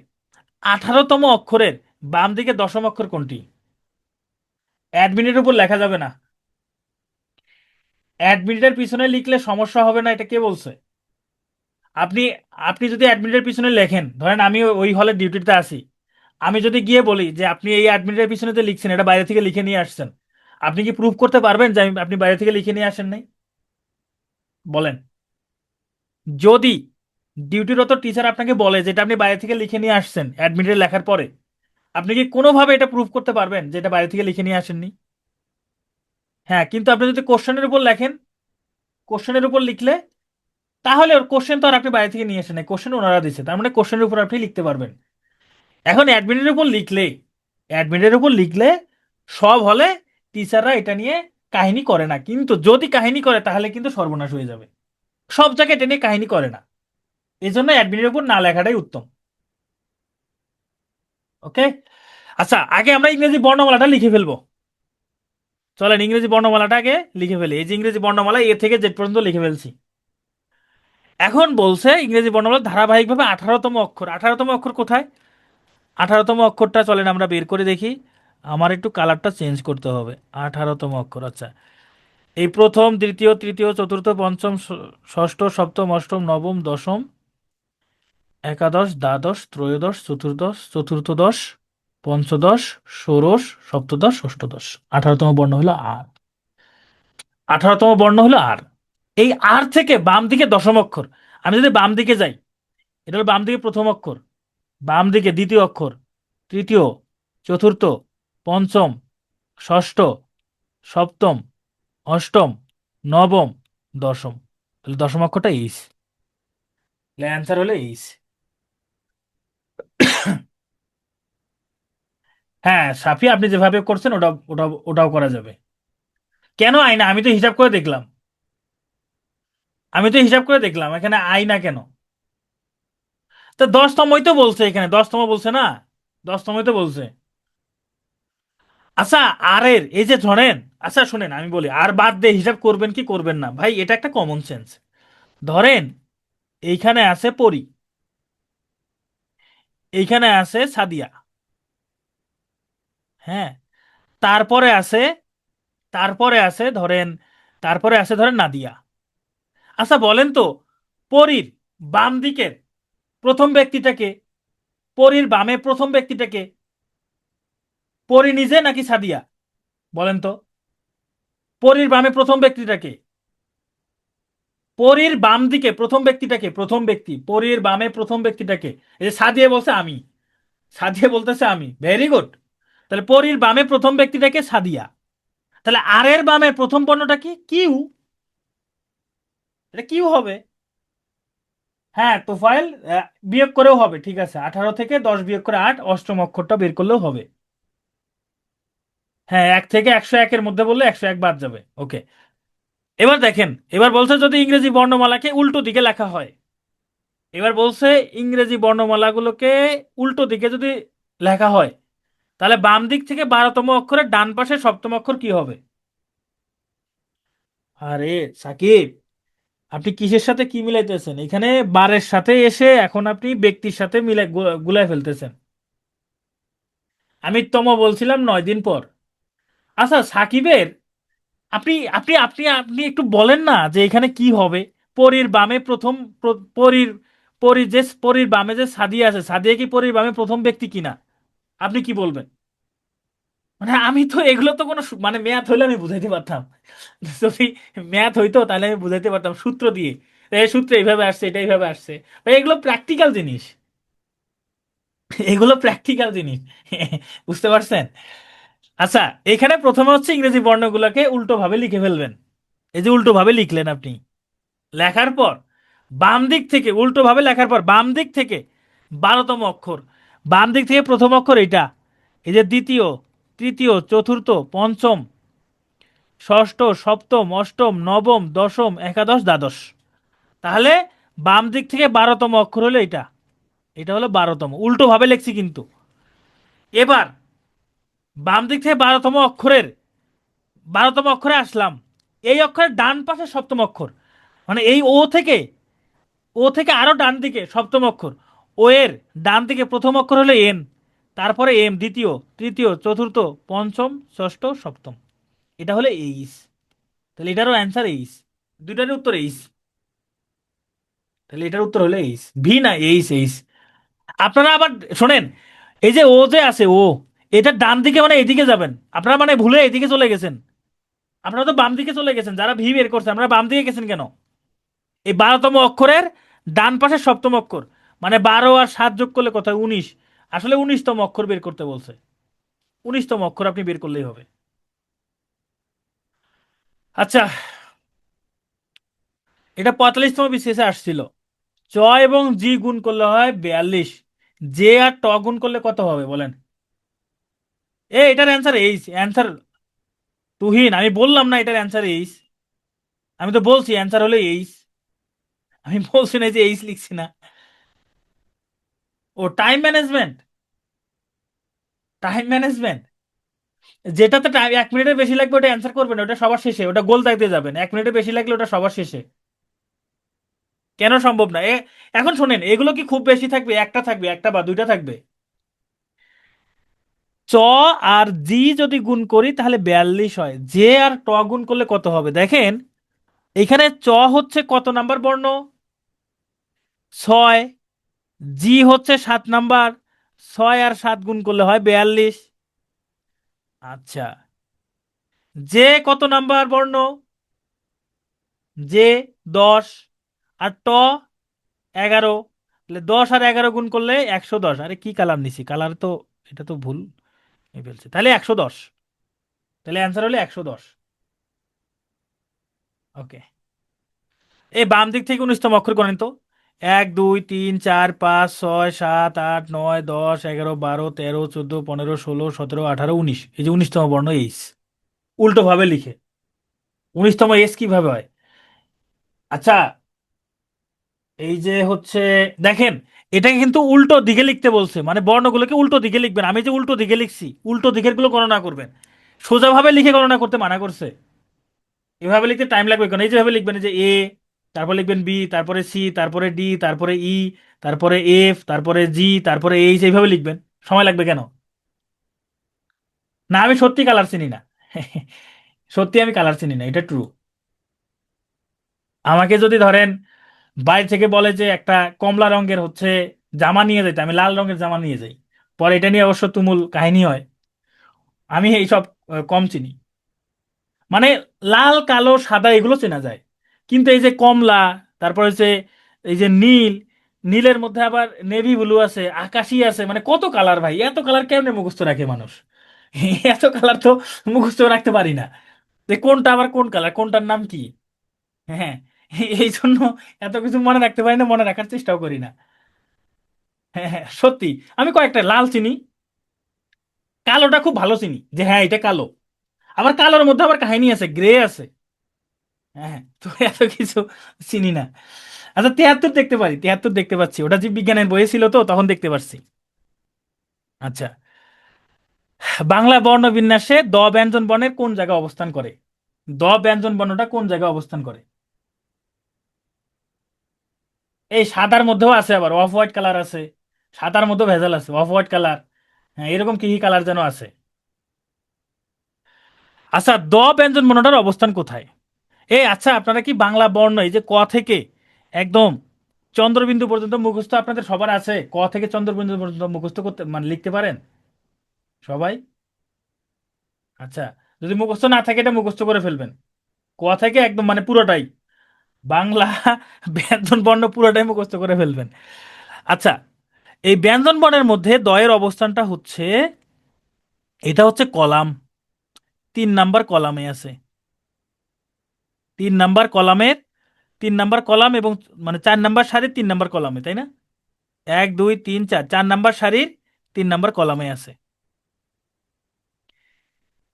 18তম অক্ষরের বাম দিকে দশম অক্ষর কোনটি? অ্যাডমিনের উপর লেখা যাবে না। অ্যাডমিটের পিছনে লিখলে সমস্যা হবে না, এটা কে বলছে? আপনি আপনি যদি অ্যাডমিটের পিছনে লেখেন, ধরেন আমি ওই হলে ডিউটিতে আছি, আমি যদি গিয়ে বলি যে আপনি এই অ্যাডমিটের পিছনে যে লিখছেন এটা বাইরে থেকে লিখে নিয়ে আসছেন, আপনি কি প্রুফ করতে পারবেন যে আপনি বাইরে থেকে লিখে নিয়ে আসেন নাই? বলেন। যদি ডিউটিরত টিচার আপনাকে বলে যে এটা আপনি বাইরে থেকে লিখে নিয়ে আসছেন অ্যাডমিটে লেখার পরে, আপনি কি কোনোভাবে এটা প্রুফ করতে পারবেন যে এটা বাইরে থেকে লিখে নিয়ে আসেননি? হ্যাঁ, কিন্তু আপনি যদি কোশ্চেনের উপর লেখেন, কোশ্চেনের উপর লিখলে, তাহলে ওর কোশ্চেন তো আর আপনি বাইরে থেকে নিয়ে আসেন নাই, কোশ্চেন ওনারা দিচ্ছে, তার মানে কোশ্চেনের উপর আপনি লিখতে পারবেন। এখন অ্যাডমিনের উপর লিখলে সব হলে টিচাররা এটা নিয়ে কাহিনী করে না, কিন্তু যদি কাহিনী করে তাহলে কিন্তু সর্বনাশ হয়ে যাবে। সব জায়গায় এটা নিয়ে কাহিনী করে না, এই জন্য অ্যাডমিনের উপর না লেখাটাই উত্তম। ওকে। আচ্ছা, আগে আমরা ইংরেজি বর্ণমালাটা লিখে ফেলবো। চলেন ইংরেজি বর্ণমালাটা আগে লিখে ফেলি। এই যে ইংরেজি বর্ণমালা এ থেকে জেড পর্যন্ত লিখে ফেলছি। এখন বলছে ইংরেজি বর্ণমালা ধারাবাহিকভাবে 18তম অক্ষর, 18তম অক্ষর কোথায়? 18তম অক্ষরটা চলেন আমরা বের করে দেখি। আমার একটু কালারটা চেঞ্জ করতে হবে। 18তম অক্ষর, আচ্ছা। এই প্রথম, দ্বিতীয়, তৃতীয়, চতুর্থ, পঞ্চম, ষষ্ঠ, সপ্তম, অষ্টম, নবম, দশম, একাদশ, দ্বাদশ, ত্রয়োদশ, চতুর্দশ, চতুর্থদশ, পঞ্চদশ, ষোড়শ, সপ্তদশ, অষ্টদশ। 18তম বর্ণ হলো আর। 18তম বর্ণ হলো আর। এই আর থেকে বাম দিকে দশম অক্ষর। আমি যদি বাম দিকে যাই, এটা হলো বাম দিকে প্রথম অক্ষর, বাম দিকে দ্বিতীয় অক্ষর, তৃতীয়, চতুর্থ, পঞ্চম, ষষ্ঠ, সপ্তম, অষ্টম, নবম, দশম। তাহলে দশম অক্ষরটা এইচ, অ্যান্সার হলো এইচ। হ্যাঁ সাফি, আপনি যেভাবে করছেন ওটাও করা যাবে। কেন আই না? আমি তো হিসাব করে দেখলাম, আমি তো হিসাব করে দেখলাম এখানে আই না কেন। তা দশতমই তো বলছে, এখানে দশতম বলছে না, দশতমই তো বলছে। আচ্ছা, আর এর এই যে ধরেন, আচ্ছা শুনেন আমি বলি, আর বাদ দিয়ে হিসাব করবেন কি করবেন না ভাই, এটা একটা কমন সেন্স। ধরেন এইখানে আছে পরি, এইখানে আছে সাদিয়া, হ্যাঁ, তারপরে আছে, তারপরে আছে ধরেন, তারপরে আছে ধরেন নাদিয়া। আচ্ছা বলেন তো, পরীর বাম দিকের প্রথম ব্যক্তিটাকে, পরীর বামে প্রথম ব্যক্তিটাকে, পরী নিজে নাকি সাদিয়া? বলেন তো। পরীর বামে প্রথম ব্যক্তিটাকে, পরীর বাম দিকে প্রথম ব্যক্তিটাকে, প্রথম ব্যক্তি পরীর বামে প্রথম ব্যক্তিটাকে। এই যে সাদিয়ে বলছে আমি, সাদিয়া বলতেছে আমি, ভেরি গুড। তাহলে পরীর বামে প্রথম ব্যক্তিটাকে সাদিয়া। তাহলে আর এর বামে প্রথম পণ্যটা কি, কিউ। এটা কিউ হবে। হ্যাঁ, তোফাইল। বিয়োগ করেও হবে, ঠিক আছে, 18 থেকে 10 বিয়োগ করে 8, অষ্টম অক্ষরটা বের করলেও হবে। হ্যাঁ, 1 থেকে 101-এর মধ্যে বললে 101 বাদ যাবে, ওকে। এবার দেখেন, এবার বলছে যদি ইংরেজি বর্ণমালাকে উল্টো দিকে লেখা হয়। এবার বলছে ইংরেজি বর্ণমালাগুলোকে উল্টো দিকে যদি লেখা হয়, তাহলে বাম দিক থেকে 12তম অক্ষরের ডান পাশে সপ্তম অক্ষর কি হবে? আরে সাকিব, আপনি কিসের সাথে কি মিলাইতেছেন এখানে? বারের সাথে এসে এখন আপনি ব্যক্তির সাথে মিলাই গুলাই ফেলতেছেন। আমি তম বলছিলাম 9 দিন পর। আচ্ছা সাকিবের, আপনি আপনি আপনি আপনি একটু বলেন না যে এখানে কি হবে। পরীর বামে প্রথম, পরীর, পরীর যে পরীর বামে যে সাদিয়া আছে, সাদিয়া কি পরীর বামে প্রথম ব্যক্তি কিনা? আপনি কি বলবেন? মানে আমি তো এগুলো তো কোনো মানে ম্যাথ হইলে আমি বুঝাইতে পারতাম। যদি ম্যাথ হইতো তাহলে আমি বুঝাইতে পারতাম সূত্র দিয়ে। এই সূত্র এইভাবে আসছে, এটা এইভাবে আসছে। ভাই এগুলো প্র্যাকটিক্যাল জিনিস, এগুলো প্র্যাকটিক্যাল জিনিস। বুঝতে পারছেন? আচ্ছা, এখানে প্রথমে হচ্ছে ইংরেজি বর্ণগুলোকে উল্টো ভাবে লিখে ফেলবেন। এই যে উল্টো ভাবে লিখলেন আপনি, লেখার পর বাম দিক থেকে উল্টো ভাবে লেখার পর বাম দিক থেকে 12তম অক্ষর, বাম দিক থেকে প্রথম অক্ষর এটা। এই যে দ্বিতীয়, তৃতীয়, চতুর্থ, পঞ্চম, ষষ্ঠ, সপ্তম, অষ্টম, নবম, দশম, একাদশ, দ্বাদশ। তাহলে বাম দিক থেকে 12তম অক্ষর হলো এটা। এটা হলো 12তম, উল্টো ভাবে লিখছি কিন্তু। এবার বাম দিক থেকে 12তম অক্ষরে আসলাম। এই অক্ষরের ডান পাশে সপ্তম অক্ষর, মানে এই ও থেকে আরো ডান দিকে সপ্তম অক্ষর। ও এর ডান দিকে প্রথম অক্ষর হলো এন, তারপরে এম দ্বিতীয়, তৃতীয়, চতুর্থ, পঞ্চম, ষষ্ঠ, সপ্তম। এটা হলো এইস। তাহলে এটারও অ্যান্সার এইস। দুইটারই উত্তর এইস। তাহলে এটার উত্তর হলো এইস, ভি না এইস, এইস। আপনারা আবার শোনেন, এই যে ও যে আছে ও, এটা ডান দিকে মানে এদিকে যাবেন আপনারা, মানে ভুলে এদিকে চলে গেছেন। আপনারা তো বাম দিকে চলে গেছেন, যারা ভি বের করছে আপনারা বাম দিকে গেছেন কেন? এই 12তম অক্ষরের ডান পাশে সপ্তম অক্ষর, মানে 12 আর 7 যোগ করলে কত হয়? 19। আসলে 19তম অক্ষর বের করতে বলছে। 19তম অক্ষর আপনি বের করলেই হবে। আচ্ছা, এটা 45তম বিসিএসে আসছিল। চ এবং জি গুণ করলে হয় 42, জে আর ট গুণ করলে কত হবে বলেন? এটার অ্যান্সার এইস, অ্যান্সার। তুহিন, আমি বললাম না এটার অ্যান্সার এইস? আমি তো বলছি অ্যান্সার হলো এইস। আমি বলছি না যে এইস লিখছি না। ও টাইম ম্যানেজমেন্ট, টাইম ম্যানেজমেন্ট। যেটাতে টাইম 1 মিনিটের বেশি লাগবে ওটা অ্যান্সার করবেন, ওটা সবার শেষে, ওটা গোল দাগতে যাবেন। 1 মিনিটের বেশি লাগলে ওটা সবার শেষে। কেন সম্ভব না? এখন শোনেন, এগুলো কি খুব বেশি থাকবে? একটা থাকবে, একটা বা দুইটা থাকবে। চ আর জি যদি গুণ করি তাহলে 42 হয়, জে আর ট গুণ করলে কত হবে দেখেন। এখানে চ হচ্ছে কত নাম্বার বর্ণ? 6। জি হচ্ছে 7 নাম্বার, 6 আর 7 গুণ করলে হয় 42। আচ্ছা, জে কত নাম্বার বর্ণ? জে 10, আর ট 11। তাহলে 10 আর 11 গুণ করলে 110। আরে কি কালার নিছি, কালার তো, এটা তো ভুল ফেলছে, তাহলে 110। তাহলে অ্যান্সার হলো 110। ওকে। এই বাম দিক থেকে 19তম অক্ষর করেন তো। 1 2 3 4 5 6 7 8 9 10 11 12 13 14 15 16 17 18 19, এই যে 19তম বর্ণ এইস। উল্টো ভাবে লিখে 19তম এস কিভাবে হয়? আচ্ছা, এই যে হচ্ছে, দেখেন, এটাকে কিন্তু উল্টো দিকে লিখতে বলছে, মানে বর্ণগুলোকে উল্টো দিকে লিখবেন। আমি যে উল্টো দিকে লিখছি, উল্টো দিকের গুলো গণনা করবেন। সোজাভাবে লিখে গণনা করতে মানা করছে। এভাবে লিখতে টাইম লাগবে কেন? এই যেভাবে লিখবেন, এই যে এ, তারপর লিখবেন বি, তারপরে সি, তারপরে ডি, তারপরে ই, তারপরে এফ, তারপরে জি, তারপরে এইচ, এইভাবে লিখবেন। সময় লাগবে কেন? না, আমি সত্যি কালার চিনি না। সত্যি আমি কালার চিনি না, এটা ট্রু। আমাকে যদি ধরেন বাইরে থেকে বলে যে একটা কমলা রঙের হচ্ছে জামা নিয়ে যাইতে, আমি লাল রঙের জামা নিয়ে যাই। পরে এটা নিয়ে অবশ্য তুমুল কাহিনী হয়। আমি এইসব কম চিনি। মানে লাল কালো সাদা এগুলো চেনা যায়, কিন্তু এই যে কমলা, তারপর হচ্ছে এই যে নীল, নীলের মধ্যে আবার নেভি ব্লু আছে, আকাশি আছে, মানে কত কালার ভাই, এত কালার কেমনে মুখস্থ রাখে মানুষ? এত কালার তো মুখস্থ রাখতে পারি না, যে কোনটা আবার কোন কালার, কোনটার নাম কি। হ্যাঁ, এই জন্য এত কিছু মনে রাখতে পারি না, মনে রাখার চেষ্টাও করি না। হ্যাঁ হ্যাঁ সত্যি, আমি কয়েকটা লাল চিনি, কালোটা খুব ভালো চিনি যে হ্যাঁ এটা কালো, আবার কালোর মধ্যে আবার কাহিনী আছে, গ্রে আছে। হ্যাঁ হ্যাঁ, তো এত কিছু চিনি না। আচ্ছা 73 দেখতে পারি, 73 দেখতে পাচ্ছি, ওটা জীববিজ্ঞানের বইয়ে ছিল তো তখন দেখতে পারছি। আচ্ছা, বাংলা বর্ণবিন্যাসে দ ব্যঞ্জন বর্ণের কোন জায়গায় অবস্থান করে? দ ব্যঞ্জন বর্ণটা কোন জায়গায় অবস্থান করে? এই সাদার মধ্যেও আছে, আবার অফ হোয়াইট কালার আছে, সাদার মধ্যেও ভেজাল আছে, অফ হোয়াইট কালার, হ্যাঁ এরকম কি কি কালার যেন আছে। আচ্ছা, দ ব্যঞ্জন বর্ণটার অবস্থান কোথায়? এই আচ্ছা, আপনারা কি বাংলা বর্ণ এই যে ক থেকে একদম চন্দ্রবিন্দু পর্যন্ত মুখস্থ আপনাদের সবার আছে? ক থেকে চন্দ্রবিন্দু পর্যন্ত মুখস্থ করতে মানে লিখতে পারেন সবাই? আচ্ছা, যদি মুখস্থ না থাকে এটা মুখস্থ করে ফেলবেন, ক থেকে একদম মানে পুরোটাই বাংলা ব্যঞ্জন বর্ণ পুরোটাই মুখস্থ করে ফেলবেন। আচ্ছা, এই ব্যঞ্জন বর্ণের মধ্যে দয়ের অবস্থানটা হচ্ছে, এটা হচ্ছে কলাম, 3 নাম্বার কলামে আছে, 3 নাম্বার কলামের, 3 নাম্বার কলাম এবং মানে 4 নাম্বার সারির 3 নাম্বার কলামে, তাই না? 1 2 3 4, 4 নাম্বার সারির 3 নাম্বার কলামে আছে,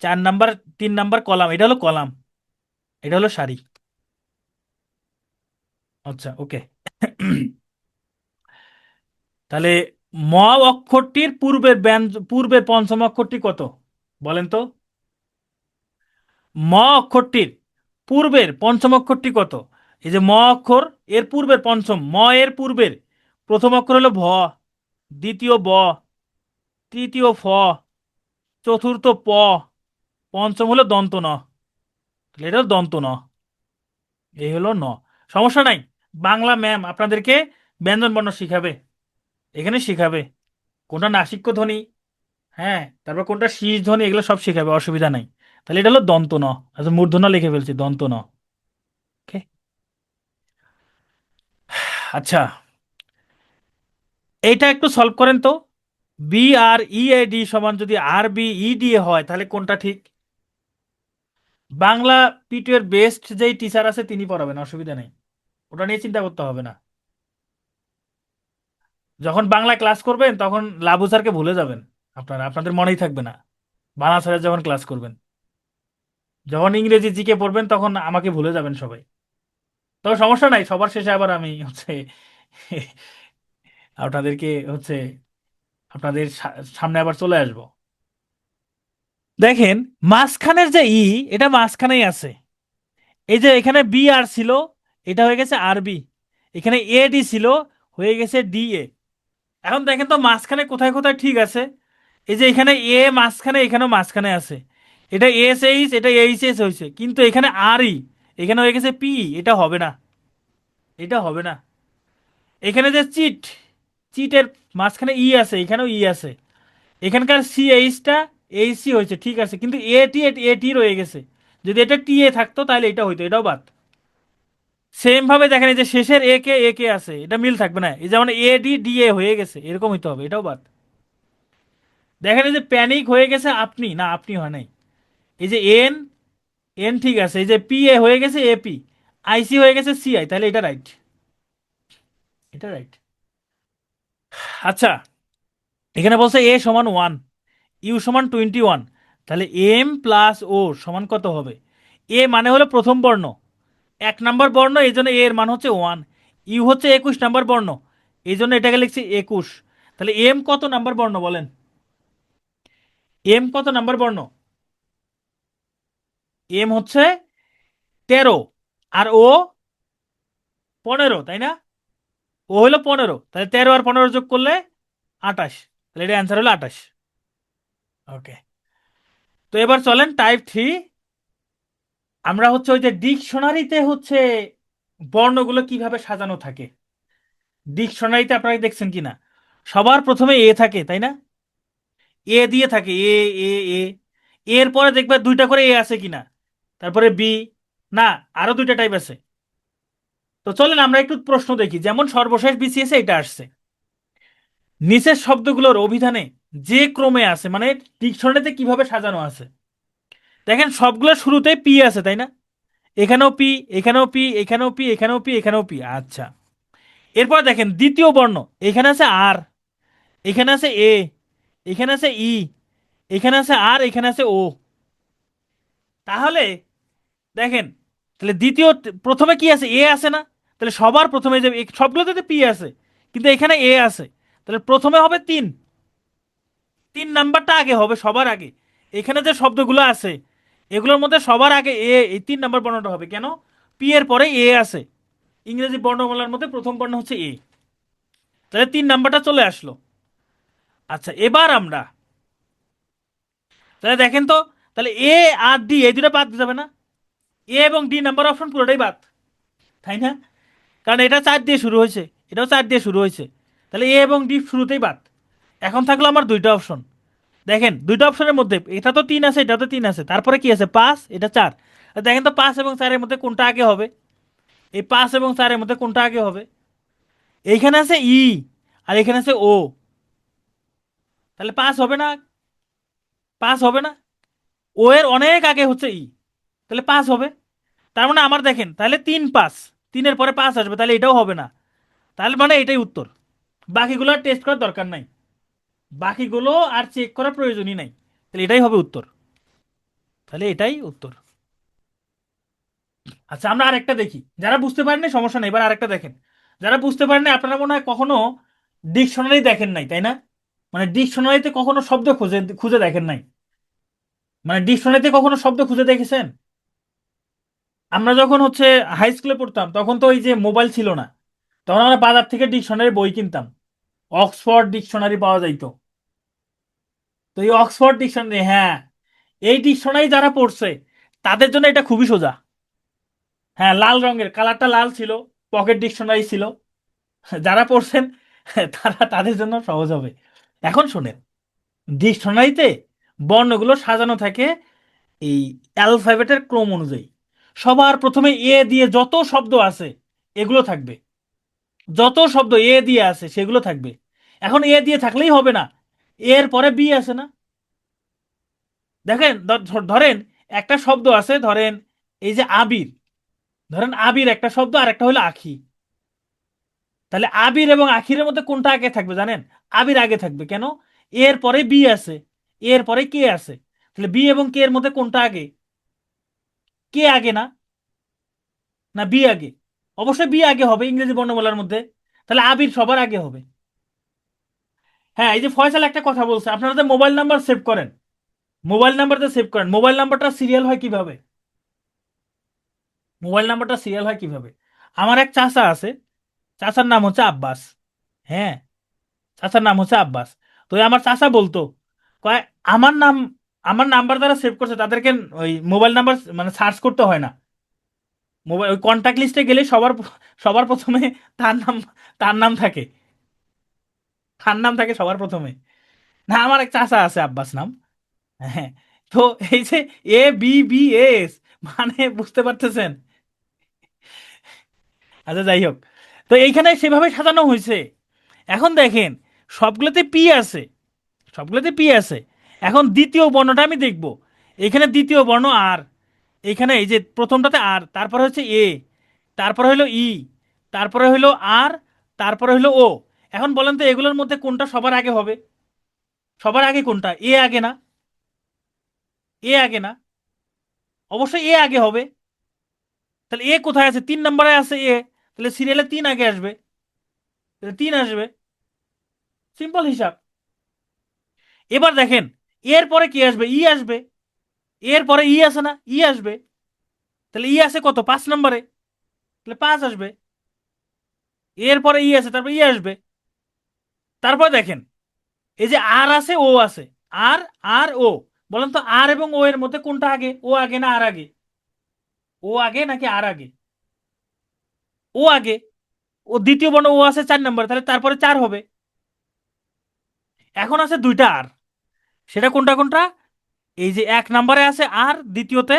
4 নাম্বার, 3 নাম্বার কলাম, এটা হলো কলাম, এটা হলো সারি। আচ্ছা ওকে। তাহলে ম অক্ষরটির পূর্বের পূর্বের পঞ্চম অক্ষরটি কত বলেন তো? ম অক্ষরটির পূর্বের পঞ্চম অক্ষরটি কত? এই যে ম অক্ষর, এর পূর্বের পঞ্চম, ম এর পূর্বের প্রথম অক্ষর হলো ভ, দ্বিতীয় ব, তৃতীয় ফ, চতুর্থ প, পঞ্চম হলো দন্ত ন। তাহলে এটা হলো দন্ত ন, এই হলো ন। সমস্যা নাই, বাংলা ম্যাম আপনাদেরকে ব্যঞ্জন বর্ণ শিখাবে, এখানে শিখাবে কোনটা নাসিক্য ধ্বনি, হ্যাঁ তারপর কোনটা শীষ ধ্বনি, এগুলো সব শিখাবে, অসুবিধা নাই। তাহলে এটা হলো দন্ত ন, আচ্ছা মূর্ধন্য লিখে ফেলছি, দন্ত ন। ওকে। আচ্ছা, এইটা একটু সলভ করেন তো। B R E A D সমান যদি আর বি ই ডি এ হয় তাহলে কোনটা ঠিক? বাংলা পিটু এর বেস্ট যেই টিচার আছে তিনি পড়াবেন, অসুবিধা নেই, ওটা নিয়ে চিন্তা করতে হবে না। যখন বাংলা ক্লাস করবেন তখন লাবু স্যারকে ভুলে যাবেন, আপনারা আপনাদের মনেই থাকবে না বাংলা স্যারের যখন ক্লাস করবেন। যখন ইংরেজি জিকে পড়বেন তখন আমাকে ভুলে যাবেন সবাই। তবে সমস্যা নাই, সবার শেষে আবার আমি হচ্ছে আপনাদেরকে হচ্ছে আপনাদের সামনে আবার চলে আসব। দেখেন, মাঝখানের যে ই, এটা মাঝখানেই আছে, এই যে এখানে বি আর ছিল, এটা হয়ে গেছে আর বি, এখানে এ ডি ছিল, হয়ে গেছে ডি এ। এখন দেখেন তো মাঝখানে কোথায় কোথায় ঠিক আছে, এই যে এখানে এ মাঝখানে, এখানেও মাঝখানে আছে, এটা এস এইচ, এটা এইচ এস হয়েছে, কিন্তু এখানে আর ই, এখানে হয়ে গেছে পি, এটা হবে না, এটা হবে না। এখানে যে চিট, চিটের মাঝখানে ই আছে, এখানেও ই আছে, এখানকার সি এইচটা এইচ সি হয়েছে ঠিক আছে, কিন্তু এ টি, এ টি রয়ে গেছে, যদি এটা টি এ থাকতো তাহলে এটা হইতো, এটাও বাদ। সেম ভাবে দেখেন, এই যে শেষের এ কে আছে, এটা মিল থাকবে না, এই যেমন এ ডি ডি এ হয়ে গেছে, এরকম হইতে হবে, এটাও বাদ। দেখেন এই যে প্যানিক হয়ে গেছে আপনি, না আপনি হয় নাই, এই যে এন, এন ঠিক আছে, এই যে পি এ হয়ে গেছে এপি, আইসি হয়ে গেছে সিআই, তাহলে এটা রাইট, এটা রাইট। আচ্ছা, এখানে বলছে এ সমান 1, ইউ সমান 21, তাহলে এম প্লাস ও সমান কত হবে? এ মানে হলো প্রথম বর্ণ, 1 নাম্বার বর্ণ, এই জন্য এর মান হচ্ছে 1। ইউ হচ্ছে 21 নাম্বার বর্ণ, এই জন্য এটাকে লিখছি 21। তাহলে এম কত নাম্বার বর্ণ বলেন? এম কত নাম্বার বর্ণ? এম হচ্ছে 13, আর ও 15, তাই না? ও হলো 15, তাহলে 13 আর 15 যোগ করলে 28, তাহলে এটা অ্যান্সার হলো 28। ওকে, তো এবার চলেন টাইপ 3। আমরা হচ্ছে ওই যে ডিকশনারিতে হচ্ছে বর্ণগুলো কিভাবে সাজানো থাকে, ডিকশনারিতে আপনারা দেখছেন কিনা, সবার প্রথমে এ থাকে তাই না, এ দিয়ে থাকে, এ এ এ, এর পরে দেখবে দুইটা করে এ আছে কিনা, তারপরে বি, না আরো দুইটা টাইপ আছে। তো চলেন আমরা একটু প্রশ্ন দেখি, যেমন সর্বশেষ বিসিএস এটা আসছে, নিচের শব্দগুলোর অভিধানে যে ক্রমে আছে, মানে ডিকশনারিতে কিভাবে সাজানো আছে। দেখেন সবগুলো শুরুতেই পি আছে, তাই না? এখানেও পি, এখানেও পি, এখানেও পি, এখানেও পি, এখানেও পি। আচ্ছা, এরপর দেখেন দ্বিতীয় বর্ণ, এখানে আছে আর, এখানে আছে এ, এখানে আছে ই, এখানে আছে আর, এখানে আছে ও। তাহলে দেখেন, তাহলে প্রথমে কি আছে? এ আছে না? তাহলে সবার প্রথমে যে সবগুলোতে পি আছে, কিন্তু এখানে এ আছে, তাহলে প্রথমে হবে তিন, তিন নাম্বারটা আগে হবে সবার আগে। এখানে যে শব্দগুলো আছে এগুলোর মধ্যে সবার আগে এ, এই তিন নাম্বার বর্ণটা হবে। কেন? পি এর পরে এ আছে, ইংরেজি বর্ণমালার মধ্যে প্রথম বর্ণ হচ্ছে এ, তাহলে তিন নাম্বারটা চলে আসলো। আচ্ছা, এবার আমরা তাহলে দেখেন তো, তাহলে এ আর ডি এই দুটো বাদ দিতে হবে না? এ এবং ডি নাম্বার অপশন পুরোটাই বাদ, তাই না? কারণ এটা চার দিয়ে শুরু হয়েছে, এটাও চার দিয়ে শুরু হয়েছে, তাহলে এ এবং ডি শুরুতেই বাদ। এখন থাকলো আমার দুইটা অপশন। দেখেন দুইটা অপশনের মধ্যে এটা তো তিন আছে, এটা তো তিন আছে, তারপরে কি আছে? পাঁচ, এটা চার। দেখেন তো পাঁচ এবং চারের মধ্যে কোনটা আগে হবে? এই পাঁচ এবং চারের মধ্যে কোনটা আগে হবে? এইখানে আছে ই, আর এখানে আছে ও, তাহলে পাঁচ হবে না? পাঁচ হবে না? ও এর অনেক আগে হচ্ছে ই, তাহলে পাঁচ হবে। তার মানে আমার দেখেন, তাহলে তিন পাঁচ, তিনের পরে পাঁচ আসবে, তাহলে এটাও হবে না। তাহলে মানে এটাই উত্তর, বাকিগুলো আর টেস্ট করার দরকার নাই, বাকিগুলো আর চেক করার প্রয়োজনই নাই, তাহলে এটাই হবে উত্তর, তাহলে এটাই উত্তর। আচ্ছা, আমরা আরেকটা দেখি, যারা বুঝতে পারেননি সমস্যা নেই, এবার আরেকটা দেখেন। যারা বুঝতে পারেননি আপনারা মনে হয় কখনো ডিকশনারি দেখেন নাই, তাই না? মানে ডিকশনারিতে কখনো শব্দ খুঁজে খুঁজে দেখেন নাই, মানে ডিকশনারিতে কখনো শব্দ খুঁজে দেখেছেন? আমরা যখন হচ্ছে হাই স্কুলে পড়তাম তখন তো ওই যে মোবাইল ছিল না, তখন আমরা বাজার থেকে ডিকশনারি বই কিনতাম, অক্সফোর্ড ডিকশনারি পাওয়া যাইতো। তো এই অক্সফোর্ড ডিকশনারি, হ্যাঁ, এই ডিকশনারি যারা পড়ছে তাদের জন্য এটা খুবই সোজা। হ্যাঁ, লাল রঙের, কালারটা লাল ছিল, পকেট ডিকশনারি ছিল, যারা পড়ছেন তাদের জন্য সহজ হবে। এখন শোনেন, ডিকশনারিতে বর্ণগুলো সাজানো থাকে এই অ্যালফাবেটের ক্রম অনুযায়ী। সবার প্রথমে এ দিয়ে যত শব্দ আছে এগুলো থাকবে, যত শব্দ এ দিয়ে আছে সেগুলো থাকবে। এখন এ দিয়ে থাকলেই হবে না, এর পরে বি আছে না? দেখেন ধরেন একটা শব্দ আছে, ধরেন এই যে আবির, ধরেন আবির একটা শব্দ, আর একটা হলো আখি। তাহলে আবির এবং আখিরের মধ্যে কোনটা আগে থাকবে জানেন? আবির আগে থাকবে। কেন? এর পরে বি আছে, এর পরে কে আছে, তাহলে বি এবং কে এর মধ্যে কোনটা আগে? কে আগে না? না বি আগে? অবশ্যই বি আগে হবে ইংরেজি বর্ণমালার মধ্যে, তাহলে আবির সবার আগে হবে। হ্যাঁ, এই যে ফয়সাল একটা কথা বলছে, আপনারা যে মোবাইল নাম্বার সেভ করেন, মোবাইল নাম্বারটা সেভ করেন, মোবাইল নাম্বারটা সিরিয়াল হয় কিভাবে? মোবাইল নাম্বারটা সিরিয়াল হয় কিভাবে? আমার এক চাচা আছে, চাচার নাম হচ্ছে আব্বাস। হ্যাঁ, চাচার নাম হচ্ছে আব্বাস। তো ওই আমার চাচা বলতো, কয় আমার নাম, আমার নাম্বার যারা সেভ করছে তাদেরকে ওই মোবাইল নাম্বার মানে সার্চ করতে হয় না, মোবাইল ওই কন্ট্যাক্ট লিস্টে গেলে সবার সবার প্রথমে তার নাম, তার নাম থাকে, তার নাম থাকে সবার প্রথমে। না, আমার এক চাচা আছে আব্বাস নাম। হ্যাঁ, তো এই যে ABBS, মানে বুঝতে পারতেছেন? আচ্ছা যাই হোক, তো এইখানে সেভাবে সাজানো হয়েছে। এখন দেখেন সবগুলোতে পি আছে, সবগুলোতে পি আছে। এখন দ্বিতীয় বর্ণটা আমি দেখব, এখানে দ্বিতীয় বর্ণ আর, এখানে এই যে প্রথমটাতে আর, তারপরে হচ্ছে এ, তারপরে হলো ই, তারপরে হলো আর, তারপরে হলো ও। এখন বলেন তো এগুলোর মধ্যে কোনটা সবার আগে হবে? সবার আগে কোনটা? এ আগে না? এ আগে না? অবশ্যই এ আগে হবে। তাহলে এ কোথায় আছে? তিন নম্বরে আছে এ, তাহলে সিরিয়ালে তিন আগে আসবে, তাহলে তিন আসবে, সিম্পল হিসাব। এবার দেখেন এর পরে কি আসবে? ই আসবে, এর পরে ই আছে না? ই আসবে, তাহলে ই আছে কত? পাঁচ নম্বরে, তাহলে পাঁচ আসবে। এর পরে ই আছে, তারপরে ই আসবে। তারপর দেখেন এই যে আর আছে ও আছে, আর, আর ও, বলেন তো আর এবং ও এর মধ্যে কোনটা আগে? ও আগে না আর আগে? ও আগে নাকি আর আগে? ও আগে। ও দ্বিতীয় বর্ণ ও আছে চার নম্বরে, তাহলে তারপরে চার হবে। এখন আছে দুইটা আর, সেটা কোনটা কোনটা? এই যে এক নম্বরে আছে আর দ্বিতীয়তে,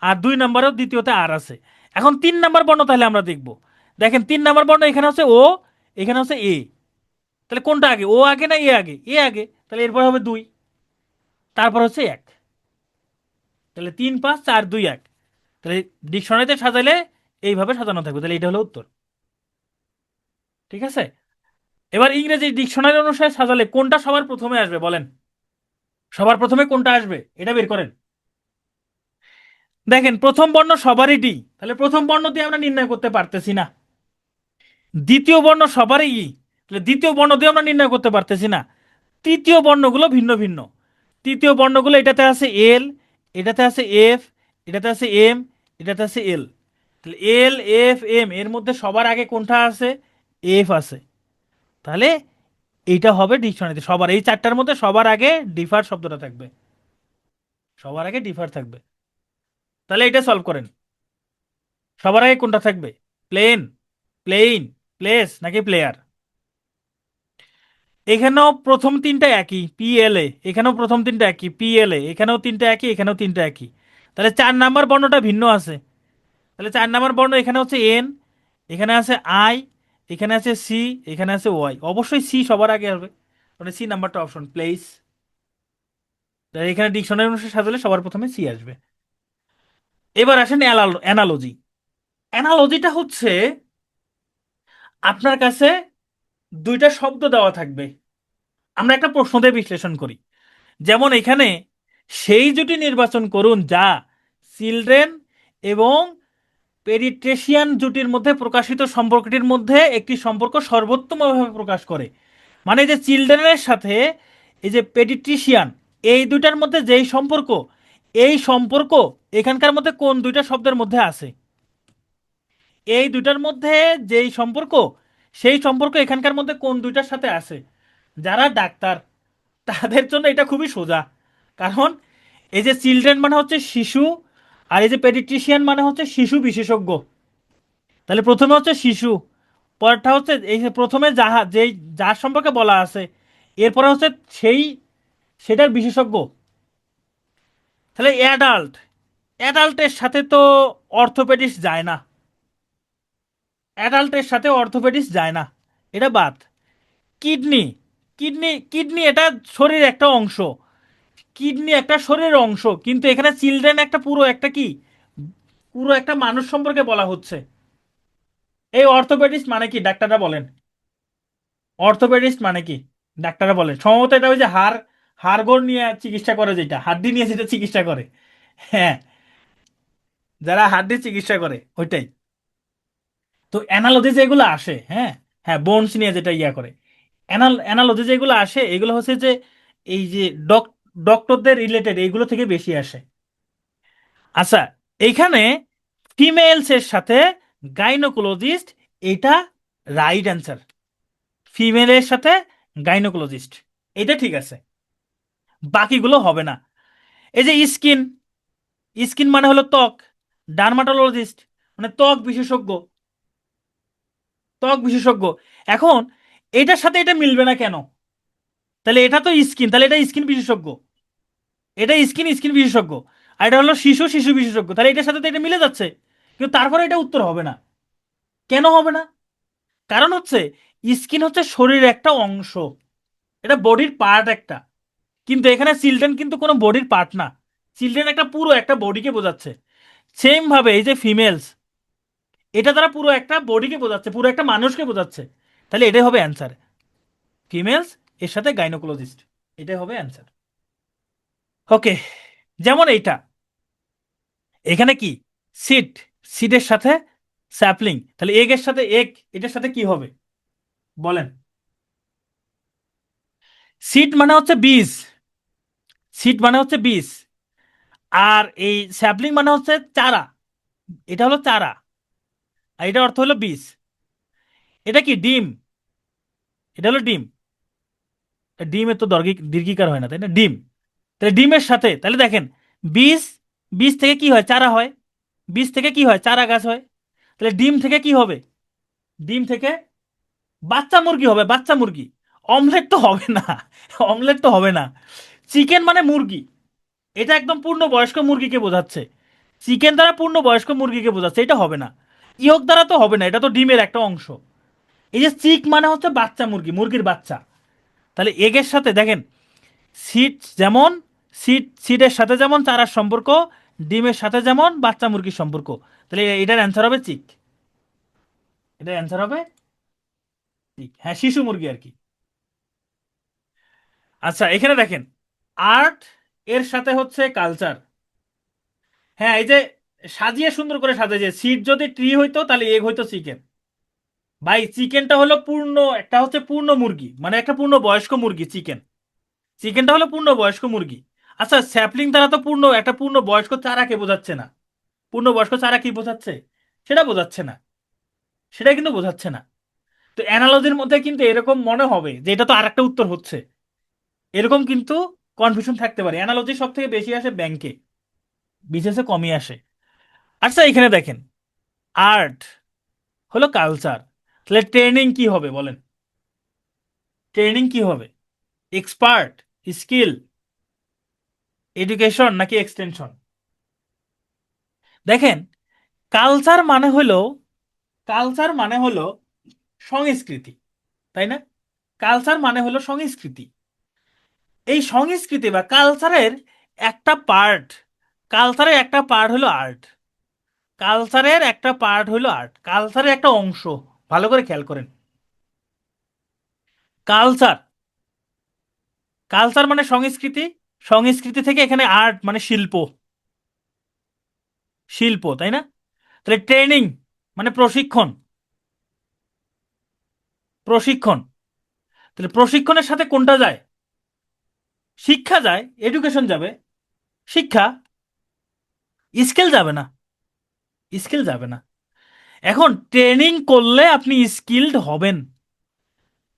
আর 2 নম্বরেও দ্বিতীয়তে আর আছে। এখন 3 নম্বর বর্ণ তাহলে আমরা দেখব। দেখেন 3 নম্বর বর্ণ এখানে হচ্ছে ও, এখানে হচ্ছে এ। তাহলে কোনটা আগে, ও আগে না এ আগে? এ আগে, তাহলে এরপর হবে 2, তারপর হচ্ছে 1। তাহলে 3 5 4 2 1। তাহলে ডিকশনারিতে সাজাইলে এইভাবে সাজানো থাকবে, তাহলে এটা হলো উত্তর। ঠিক আছে। এবার ইংরেজি ডিকশনারি অনুসারে সাজালে কোনটা সবার প্রথমে আসবে বলেন? সবার প্রথমে কোনটা আসবে এটা বের করেন। দেখেন প্রথম বর্ণ সবারই ডি, তাহলে প্রথম বর্ণ দিয়ে আমরা নির্ণয় করতে পারতেছি না। দ্বিতীয় বর্ণ সবারই ই, তাহলে দ্বিতীয় বর্ণ দিয়ে আমরা নির্ণয় করতে পারতেছি না। তৃতীয় বর্ণগুলো ভিন্ন ভিন্ন। তৃতীয় বর্ণগুলো এটাতে আছে এল, এটাতে আছে এফ, এটাতে আছে এম, এটাতে আছে এল। তাহলে এল এফ এম এর মধ্যে সবার আগে কোনটা আছে? এফ আছে। তাহলে এইটা হবে ডিকশনারিতে সবার, এই চারটার মধ্যে সবার আগে ডিফার শব্দটা থাকবে, সবার আগে ডিফার থাকবে। তাহলে এটা সলভ করেন। সবার আগে কোনটা থাকবে? প্লেন, প্লেইন, প্লেস নাকি প্লেয়ার? এখানেও প্রথম তিনটা একই পি এল এ, এখানেও প্রথম তিনটা একই পি এল এ, এখানেও তিনটা একই, এখানেও তিনটা একই। তাহলে 4 নাম্বার বর্ণটা ভিন্ন আছে। তাহলে 4 নাম্বার বর্ণ এখানে হচ্ছে এন, এখানে আছে আই, এখানে আছে সি, এখানে আছে ওয়াই। অবশ্যই সি সবার আগে হবে, মানে সি নাম্বারটা অপশন প্লেস। তাহলে এখানে ডিকশনারি অনুসারে সাজালে সবার প্রথমে সি আসবে। এবার আসেন অ্যানালজি। অ্যানালজিটা হচ্ছে আপনার কাছে দুইটা শব্দ দেওয়া থাকবে, আমরা একটা প্রশ্ন দিয়ে বিশ্লেষণ করি। যেমন এখানে সেই জুটি নির্বাচন করুন যা চিলড্রেন এবং পেরিট্রেশিয়ান জুটির মধ্যে প্রকাশিত সম্পর্কটির মধ্যে একটি সম্পর্ক সর্বোত্তমভাবে প্রকাশ করে। মানে যে চিলড্রেনের সাথে এই যে পেডিট্রিশিয়ান, এই দুইটার মধ্যে যেই সম্পর্ক, এই সম্পর্ক এখানকার মধ্যে কোন দুইটা শব্দের মধ্যে আছে? এই দুইটার মধ্যে যেই সম্পর্ক, সেই সম্পর্ক এখানকার মধ্যে কোন দুইটার সাথে আছে? যারা ডাক্তার তাদের জন্য এটা খুবই সোজা। কারণ এই যে চিলড্রেন মানে হচ্ছে শিশু, আর এই যে পেডিট্রিশিয়ান মানে হচ্ছে শিশু বিশেষজ্ঞ। তাহলে প্রথমে হচ্ছে শিশু, পরেরটা হচ্ছে এই যে প্রথমে যাহা যেই যার সম্পর্কে বলা আছে, এরপরে হচ্ছে সেই সেটার বিশেষজ্ঞ। তাহলে অ্যাডাল্ট, অ্যাডাল্টের সাথে তো অর্থোপেডিক্স যায় না, অ্যাডাল্টের সাথে অর্থোপেডিক্স যায় না, এটা বাদ। কিডনি, কিডনি এটা শরীরের একটা অংশ, কিডনি একটা শরীরের অংশ, কিন্তু এখানে চিলড্রেন একটা পুরো একটা কি, পুরো একটা মানুষ সম্পর্কে বলা হচ্ছে। এই অর্থোপেডিক্স মানে কি ডাক্তাররা বলেন? অর্থোপেডিক্স মানে কি ডাক্তাররা বলেন? সম্ভবত এটা ওই যে হাড়গোড় নিয়ে চিকিৎসা করে, যেটা হাড্ডি নিয়ে যেটা চিকিৎসা করে। হ্যাঁ, যারা হাড্ডি চিকিৎসা করে ওইটাই। তো অ্যানালজি যেগুলো আসে, হ্যাঁ, হ্যাঁ বোনস নিয়ে যেটা ইয়া করে, অ্যানালজি যেগুলো আসে এগুলো হচ্ছে যে এই যে ডক্টরদের রিলেটেড এইগুলো থেকে বেশি আসে। আচ্ছা, এইখানে ফিমেলস এর সাথে গাইনোকোলজিস্ট, এটা রাইট অ্যান্সার। ফিমেলের সাথে গাইনোকোলজিস্ট, এটা ঠিক আছে, বাকিগুলো হবে না। এই যে স্কিন, স্কিন মানে হলো ত্বক, ডার্মাটোলজিস্ট মানে ত্বক বিশেষজ্ঞ, ত্বক বিশেষজ্ঞ। এখন এটার সাথে এটা মিলবে না কেন? তাহলে এটা তো স্কিন, তাহলে এটা স্কিন বিশেষজ্ঞ, এটা স্কিন বিশেষজ্ঞ। আর এটা হলো শিশু, শিশু বিশেষজ্ঞ, তাহলে এটার সাথে তো এটা মিলে যাচ্ছে। কিন্তু তারপরে এটা উত্তর হবে না। কেন হবে না? কারণ হচ্ছে স্কিন হচ্ছে শরীরের একটা অংশ, এটা বডির পার্ট একটা। কিন্তু এখানে চিলড্রেন কিন্তু কোনো বডির পার্ট না, চিলড্রেন একটা পুরো একটা বডিকে বোঝাচ্ছে। সেম ভাবে এই যে ফিমেলস, এটা তারা পুরো একটা বডিকে বোঝাচ্ছে, পুরো একটা মানুষকে বোঝাচ্ছে। তাহলে এটাই হবে অ্যান্সার, ফিমেলস এর সাথে গাইনোকোলজিস্ট, এটাই হবে অ্যান্সার। ওকে, যেমন এইটা, এখানে কি সিড, সিডের সাথে স্যাপলিং, তাহলে এগ এর সাথে এগ, এটার সাথে কি হবে বলেন? সিড মানে হচ্ছে বীজ, সিড মানে হচ্ছে বীজ, আর এই স্যাপলিং মানে হচ্ছে চারা, এটা হলো চারা, আর এটা অর্থ হলো বীজ। এটা কি ডিম, এটা হলো ডিম। ডিমের তো দীর্ঘিকার হয় না তাই না, ডিম। তাহলে ডিমের সাথে, তাহলে দেখেন বীজ, বীজ থেকে কি হয়? চারা হয়। বীজ থেকে কি হয়? চারা গাছ হয়। তাহলে ডিম থেকে কি হবে? ডিম থেকে বাচ্চা মুরগি হবে, বাচ্চা মুরগি। অমলেট তো হবে না, অমলেট তো হবে না। চিকেন মানে মুরগি, এটা একদম পূর্ণবয়স্ক মুরগিকে বোঝাচ্ছে। চিকেন দ্বারা পূর্ণবয়স্ক মুরগিকে বোঝাচ্ছে, এটা হবে না। ইয়ক দ্বারা তো হবে না, এটা তো ডিমের একটা অংশ। এই যে চিক মানে হচ্ছে বাচ্চা মুরগি, মুরগির বাচ্চা। তাহলে এগের সাথে দেখেন, সিট যেমন, সিটের সাথে যেমন চারার সম্পর্ক, ডিমের সাথে যেমন বাচ্চা মুরগির সম্পর্ক। তাহলে এটার অ্যান্সার হবে চিক। এটার অ্যান্সার হবে চিক, হ্যাঁ, শিশু মুরগি আর কি। আচ্ছা, এখানে দেখেন, আর্ট এর সাথে হচ্ছে কালচার। হ্যাঁ, এই যে সাজিয়ে সুন্দর করে সাজিয়ে, সিট যদি ট্রি হইতো তাহলে এগ হইতো চিকেন। ভাই চিকেনটা হলো পূর্ণ, একটা হচ্ছে পূর্ণ মুরগি, মানে একটা পূর্ণ বয়স্ক মুরগি চিকেন। চিকেনটা হলো পূর্ণ বয়স্ক মুরগি। আচ্ছা, স্যাপলিং দ্বারা তো পূর্ণ একটা পূর্ণ বয়স্ক চারাকে বোঝাচ্ছে না। পূর্ণ বয়স্ক চারা কি বোঝাচ্ছে? সেটা বোঝাচ্ছে না, সেটা কিন্তু বোঝাচ্ছে না। তো অ্যানালজির মধ্যে কিন্তু এরকম মনে হবে যে এটা তো আরেকটা উত্তর হচ্ছে, এরকম কিন্তু কনফিউশন থাকতে পারে। অ্যানালজি সব থেকে বেশি আসে ব্যাংকে, বিশেষে কমই আসে। আচ্ছা, এখানে দেখেন, আর্ট হলো কালচার, তাহলে ট্রেনিং কি হবে বলেন? ট্রেনিং কি হবে? এক্সপার্ট, স্কিল, এডুকেশন নাকি এক্সটেনশন? দেখেন, কালচার মানে হলো, কালচার মানে হলো সংস্কৃতি, তাই না? কালচার মানে হলো সংস্কৃতি। এই সংস্কৃতি বা কালচারের একটা পার্ট, কালচারের একটা পার্ট হলো আর্ট। কালচারের একটা পার্ট হলো আর্ট, কালচারের একটা অংশ। ভালো করে খেয়াল করেন, কালচার, কালচার মানে সংস্কৃতি, সংস্কৃতি থেকে এখানে আর্ট মানে শিল্প, শিল্প, তাই না? তাহলে ট্রেনিং মানে প্রশিক্ষণ, প্রশিক্ষণ। তাহলে প্রশিক্ষণের সাথে কোনটা যায়? শিক্ষা যায়, এডুকেশন যাবে। শিক্ষা, স্কিল যাবে না, স্কিল যাবে না। এখন ট্রেনিং করলে আপনি স্কিলড হবেন,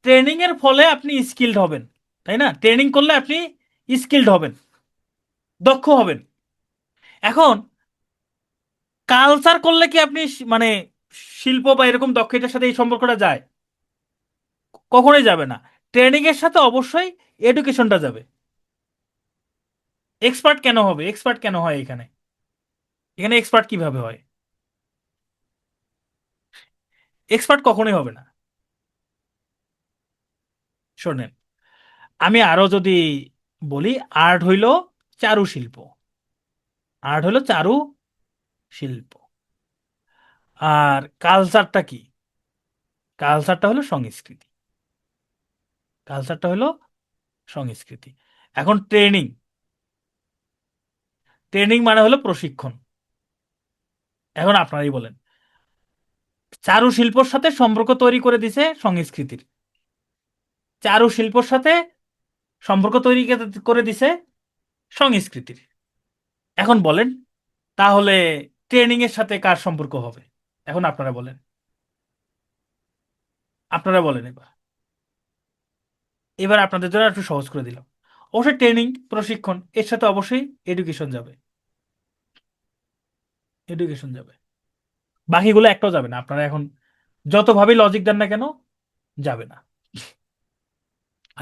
ট্রেনিং এর ফলে আপনি স্কিলড হবেন, তাই না? ট্রেনিং করলে আপনি স্কিলড হবেন, দক্ষ হবেন। এখন কালচার করলে কি আপনি মানে শিল্প বা এরকম দক্ষ, এটার সাথে এই সম্পর্কটা যায়? কখনোই যাবে না। ট্রেনিং এর সাথে অবশ্যই এডুকেশনটা যাবে। এক্সপার্ট কেন হবে? এক্সপার্ট কেন হয় এখানে? এখানে এক্সপার্ট কিভাবে হয়? এক্সপার্ট কখনোই হবে না। শোনেন, আমি আরো যদি বলি, আর্ট হইল চারুশিল্প, আর্ট হলো চারু শিল্প। আর কালচারটা কি? কালচারটা হলো সংস্কৃতি, কালচারটা হলো সংস্কৃতি। এখন ট্রেনিং, ট্রেনিং মানে হলো প্রশিক্ষণ। এখন আপনারাই বলেন, চারুশিল্পর সাথে সম্পর্ক তৈরি করে দিছে সংস্কৃতির, চারুশিল্পর সাথে সম্পর্ক তৈরি করে দিছে সংস্কৃতির। এখন বলেন, তাহলে ট্রেনিং এর সাথে কার সম্পর্ক হবে? এখন আপনারা বলেন, আপনারা বলেন এবার। এবার আপনাদের জন্য একটু সহজ করে দিলাম। অবশ্যই ট্রেনিং, প্রশিক্ষণ, এর সাথে অবশ্যই এডুকেশন যাবে, এডুকেশন যাবে। বাকিগুলো একটাও যাবে না। আপনারা এখন যতভাবে লজিক দেন না কেন, যাবে না।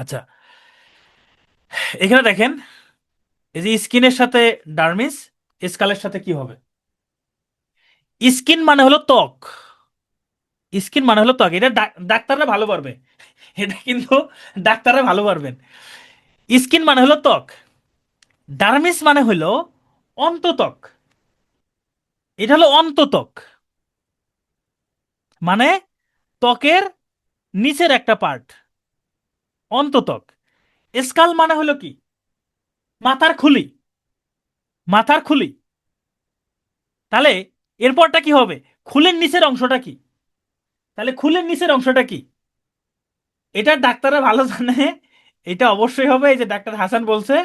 আচ্ছা, এখানে দেখেন, এই যে স্কিনের সাথে ডার্মিস, স্কালের সাথে কি হবে? স্কিন মানে হলো ত্বক, স্কিন মানে হলো ত্বক, এটা ডাক্তাররা ভালো পারবে, এটা কিন্তু ডাক্তাররা ভালো পারবেন। স্কিন মানে হলো ত্বক, ডার্মিস মানে হলো অন্তত্বক, এটা হলো অন্তত্বক, মানে ত্বকের নিচের একটা পার্ট, অন্তত্বক। স্কাল মানে হলো কি? মাথার খুলি, মাথার খুলি। তাহলে এরপরটা কি হবে? খুলের নিচের অংশটা কি? তাহলে খুলের নিচের অংশটা কি? এটা ডাক্তাররা ভালো জানে। এটা অবশ্যই হবে, এই যে ডাক্তার হাসান বলছে,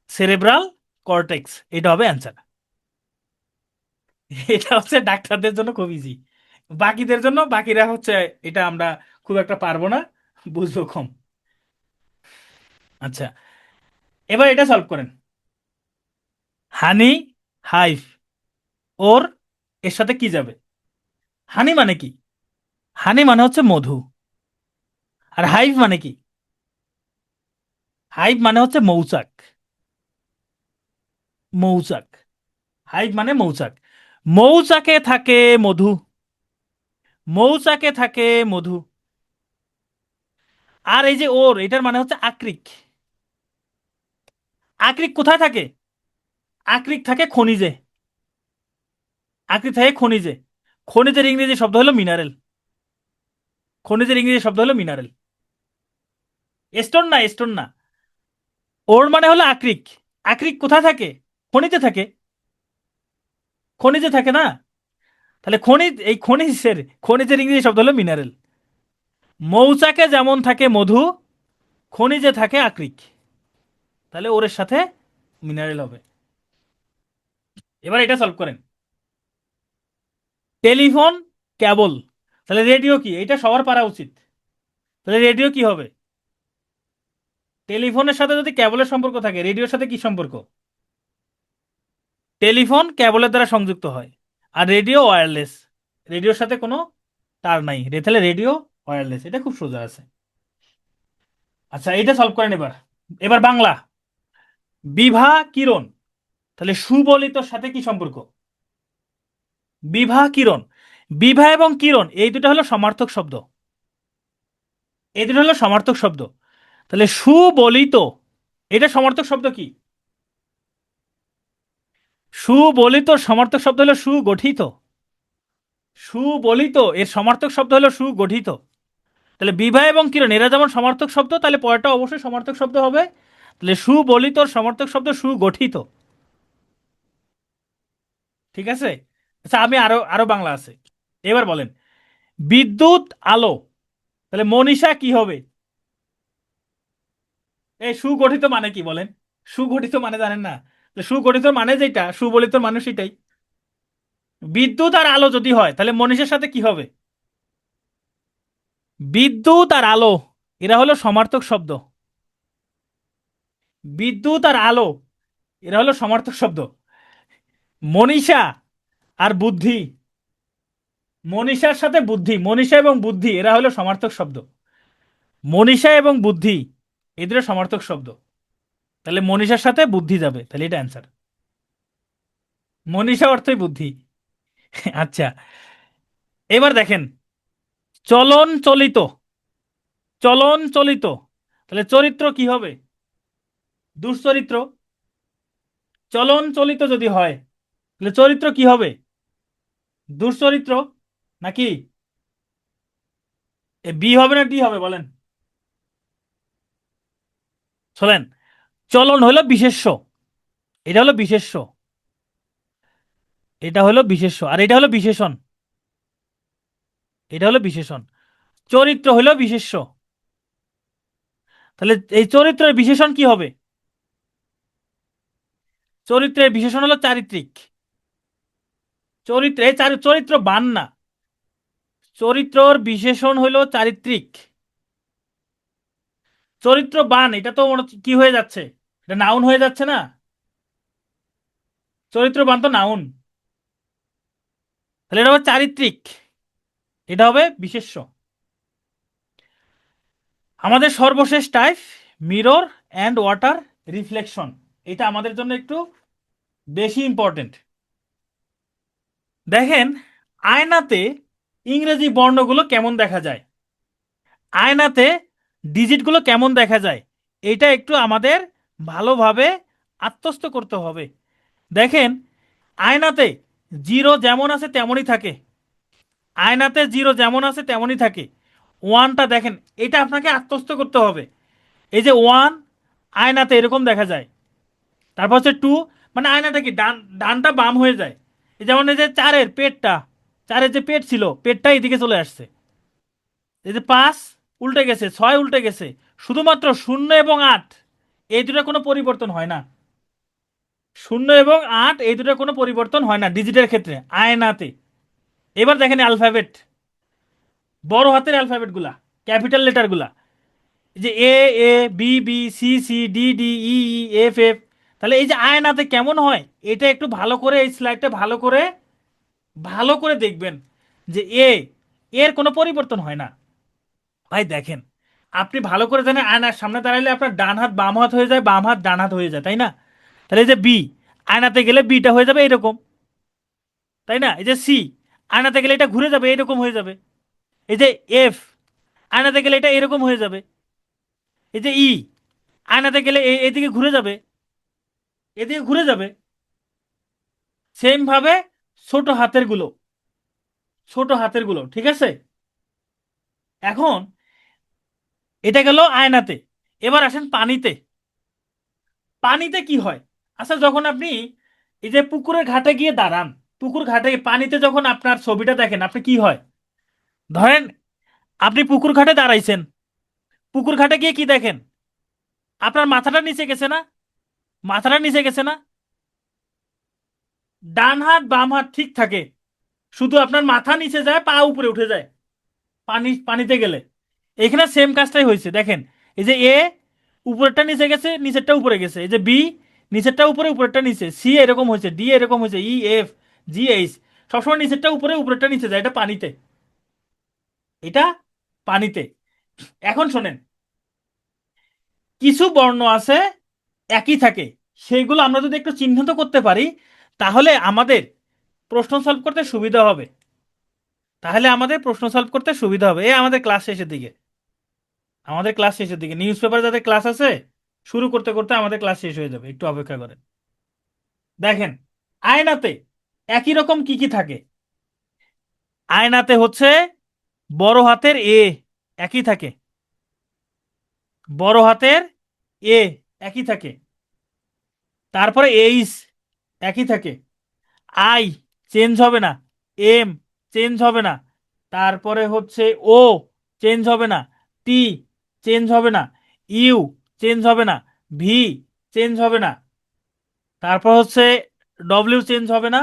সেরেব্রাল কর্টেক্স, এটা হবে অ্যান্সার। এটা হচ্ছে ডাক্তারদের জন্য খুব ইজি, বাকিদের জন্য, বাকিরা হচ্ছে এটা আমরা খুব একটা পারবো না, বুঝবো কম। আচ্ছা, এবার এটা সলভ করেন। হানি, হাইভ, ওর, এর সাথে কি যাবে? হানি মানে কি? হানি মানে হচ্ছে মধু। আর হাইভ মানে কি? হাইভ মানে হচ্ছে মৌচাক, মৌচাক। হাইভ মানে মৌচাক। মৌচাকে থাকে মধু, মৌচাকে থাকে মধু। আর এই যে ওর, এটার মানে হচ্ছে আকরিক। আকরিক কোথায় থাকে? আকরিক থাকে খনিজে। আকরিক থাকে খনিজে। খনিজের ইংরেজি শব্দ হলো মিনারেল। খনিজের ইংরেজি শব্দ হলো মিনারেল। স্টোন না, স্টোন না। ওর মানে হলো আকরিক। আকরিক কোথায় থাকে? খনিজে থাকে। খনিজে থাকে না? তাহলে খনিজ, এই খনিজের, খনিজের ইংরেজি শব্দ হলো মিনারেল। মৌচাকে যেমন থাকে মধু, খনিজে থাকে আকরিক। তাহলে ওর সাথে মিনারেল হবে। এবার এটা সলভ করেন। টেলিফোন, কেবল। তাহলে রেডিও কি? এটা সবার পারা উচিত। তাহলে রেডিও কি হবে? টেলিফোনের সাথে যদি কেবলের সম্পর্ক থাকে, রেডিওর সাথে কি সম্পর্ক? টেলিফোন কেবলের দ্বারা সংযুক্ত হয়, আর রেডিও ওয়্যারলেস। রেডিওর সাথে কোনো তার নাই তাহলে রেডিও ওয়্যারলেস। এটা খুব সোজা আছে। আচ্ছা, এটা সলভ করেন এবার। এবার বাংলা। বিভা কিরণ, তাহলে সুবলিতর সাথে কি সম্পর্ক? বিভা কিরণ। বিভা এবং কিরণ এই দুটো হলো সমার্থক শব্দ। এই দুটো হলো সমার্থক শব্দ। তাহলে সুবলিত, এটা সমার্থক শব্দ কি? সুবলিত সমার্থক শব্দ হলো সুগঠিত। সুবলিত এর সমার্থক শব্দ হলো সুগঠিত। তাহলে বিভা এবং কিরণ এরা যেমন সমার্থক শব্দ, তাহলে পরেরটা অবশ্যই সমার্থক শব্দ হবে। তাহলে সুবলিতর সমার্থক শব্দ সুগঠিত। ঠিক আছে। আচ্ছা, আমি আরো আরো বাংলা আছে। এবার বলেন। বিদ্যুৎ, আলো। তাহলে মনীষা কি হবে? এই সুগঠিত মানে কি বলেন? সুগঠিত মানে জানেন না? তাহলে সুগঠিত মানে যেটা, সুবলিত মানে সেটাই। বিদ্যুৎ আর আলো যদি হয়, তাহলে মনীষার সাথে কি হবে? বিদ্যুৎ আর আলো এরা হলো সমার্থক শব্দ। বিদ্যুৎ আর আলো এরা হলো সমার্থক শব্দ। মনীষা আর বুদ্ধি, মনীষার সাথে বুদ্ধি, মনীষা এবং বুদ্ধি এরা হলো সমার্থক শব্দ। মনীষা এবং বুদ্ধি এদের সমার্থক শব্দ। তাহলে মনীষার সাথে বুদ্ধি যাবে, তাহলে এটা অ্যান্সার। মনীষা অর্থই বুদ্ধি। আচ্ছা, এবার দেখেন। চলন চলিত, চলন চলিত। তাহলে চরিত্র কি হবে? দুশ্চরিত্র। চলন চলিত যদি হয়, তাহলে চরিত্র কি হবে? দুশ্চরিত্র নাকি? এ বি হবে না ডি হবে বলেন? চলেন। চলন হলো বিশেষ্য, এটা হলো বিশেষ্য, এটা হলো বিশেষ্য, আর এটা হলো বিশেষণ। এটা হলো বিশেষণ। চরিত্র হলো বিশেষ্য। তাহলে এই চরিত্রের বিশেষণ কি হবে? চরিত্রের বিশেষণ হলো চারিত্রিক। চরিত্রে চরিত্র বান না। চরিত্রর বিশেষণ হলো চারিত্রিক। চরিত্রবান এটা তো কি হয়ে যাচ্ছে? এটা নাউন হয়ে যাচ্ছে না? চরিত্রবান তো নাউন। তাহলে এটা হবে চারিত্রিক, এটা হবে বিশেষ্য। আমাদের সর্বশেষ type, mirror and water reflection. এটা আমাদের জন্য একটু বেশি ইম্পর্টেন্ট। দেখেন, আয়নাতে ইংরেজি বর্ণগুলো কেমন দেখা যায়, আয়নাতে ডিজিটগুলো কেমন দেখা যায়, এটা একটু আমাদের ভালোভাবে আত্মস্থ করতে হবে। দেখেন, আয়নাতে জিরো যেমন আছে তেমনই থাকে। আয়নাতে জিরো যেমন আছে তেমনই থাকে। ওয়ানটা দেখেন, এটা আপনাকে আত্মস্থ করতে হবে। এই যে ওয়ান, আয়নাতে এরকম দেখা যায়। তারপর হচ্ছে টু, মানে আয়নাটা কি ডানটা বাম হয়ে যায়। এই যেমন এই যে চারের পেটটা, চারের যে পেট ছিল, পেটটা এদিকে চলে আসছে। এই যে পাঁচ উল্টে গেছে, ছয় উল্টে গেছে। শুধুমাত্র শূন্য এবং আট, এই দুটো কোনো পরিবর্তন হয় না। শূন্য এবং আট এই দুটো কোনো পরিবর্তন হয় না ডিজিটের ক্ষেত্রে, আয়নাতে। এবার দেখেন অ্যালফাবেট, বড় হাতের অ্যালফাবেট গুলা, ক্যাপিটাল লেটার গুলা, এই যে A, A B, B C, C D, D E, E F, F. তাহলে এই যে আয়নাতে কেমন হয়, এটা একটু ভালো করে এই স্লাইডটা ভালো করে ভালো করে দেখবেন। যে এর কোনো পরিবর্তন হয় না। ভাই দেখেন, আপনি ভালো করে জানেন আয়নার সামনে দাঁড়াইলে আপনার ডান হাত বাম হাত হয়ে যায়, বাম হাত ডান হাত হয়ে যায়, তাই না? তাহলে এই যে বি, আয়নাতে গেলে বিটা হয়ে যাবে এরকম, তাই না? এই যে সি, আয়নাতে গেলে এটা ঘুরে যাবে এরকম হয়ে যাবে। এই যে এফ, আয়নাতে গেলে এটা এরকম হয়ে যাবে। এই যে ই, আয়নাতে গেলে এদিকে ঘুরে যাবে, এদিকে ঘুরে যাবে। সেম ভাবে ছোট হাতের গুলো, ছোট হাতের গুলো, ঠিক আছে? এখন এটা গেল আয়নাতে। এবার আসেন পানিতে। পানিতে কি হয়? আচ্ছা, যখন আপনি এই যে পুকুরের ঘাটে গিয়ে দাঁড়ান, পুকুর ঘাটে পানিতে যখন আপনার ছবিটা দেখেন, আপনি কি হয়? ধরেন আপনি পুকুর ঘাটে দাঁড়াইছেন, পুকুর ঘাটে গিয়ে কি দেখেন? আপনার মাথাটা নিচে গেছে না? মাথাটা নিচে গেছে না? ডান হাত বাম হাত ঠিক থাকে, শুধু আপনার মাথা নিচে যায়, পা উপরে উঠে যায় পানিতে গেলে। এখানে সেম কাজটাই হয়েছে, দেখেন। এই যে এ, উপরেরটা নিচে গেছে, নিচেরটা উপরে গেছে। এই যে বি, নিচেরটা উপরে উপরেরটা নিচে। সি এরকম হয়েছে, ডি এরকম হয়েছে, ই এফ জি এইচ, সবসময় নিচেরটা উপরে উপরেরটা নিচে যায়। এটা পানিতে, এটা পানিতে। এখন শোনেন, কিছু বর্ণ আছে একই থাকে, সেইগুলো আমরা যদি একটু চিহ্নিত করতে পারি, তাহলে আমাদের প্রশ্ন সলভ করতে সুবিধা হবে। তাহলে আমাদের প্রশ্ন সলভ করতে সুবিধা হবে। এই আমাদের ক্লাস শেষের দিকে, আমাদের ক্লাস শেষের দিকে নিউজ পেপারে যাদের ক্লাস আছে, শুরু করতে করতে আমাদের ক্লাস শেষ হয়ে যাবে, একটু অপেক্ষা করেন। দেখেন, আয়নাতে একই রকম কি কি থাকে? আয়নাতে হচ্ছে বড় হাতের এ একই থাকে, বড় হাতের এ একই থাকে। তারপরে এইচ একই থাকে, আই চেঞ্জ হবে না, এম চেঞ্জ হবে না, তারপরে হচ্ছে ও চেঞ্জ হবে না, টি চেঞ্জ হবে না, ইউ চেঞ্জ হবে না, ভি চেঞ্জ হবে না, তারপর হচ্ছে ডব্লিউ চেঞ্জ হবে না,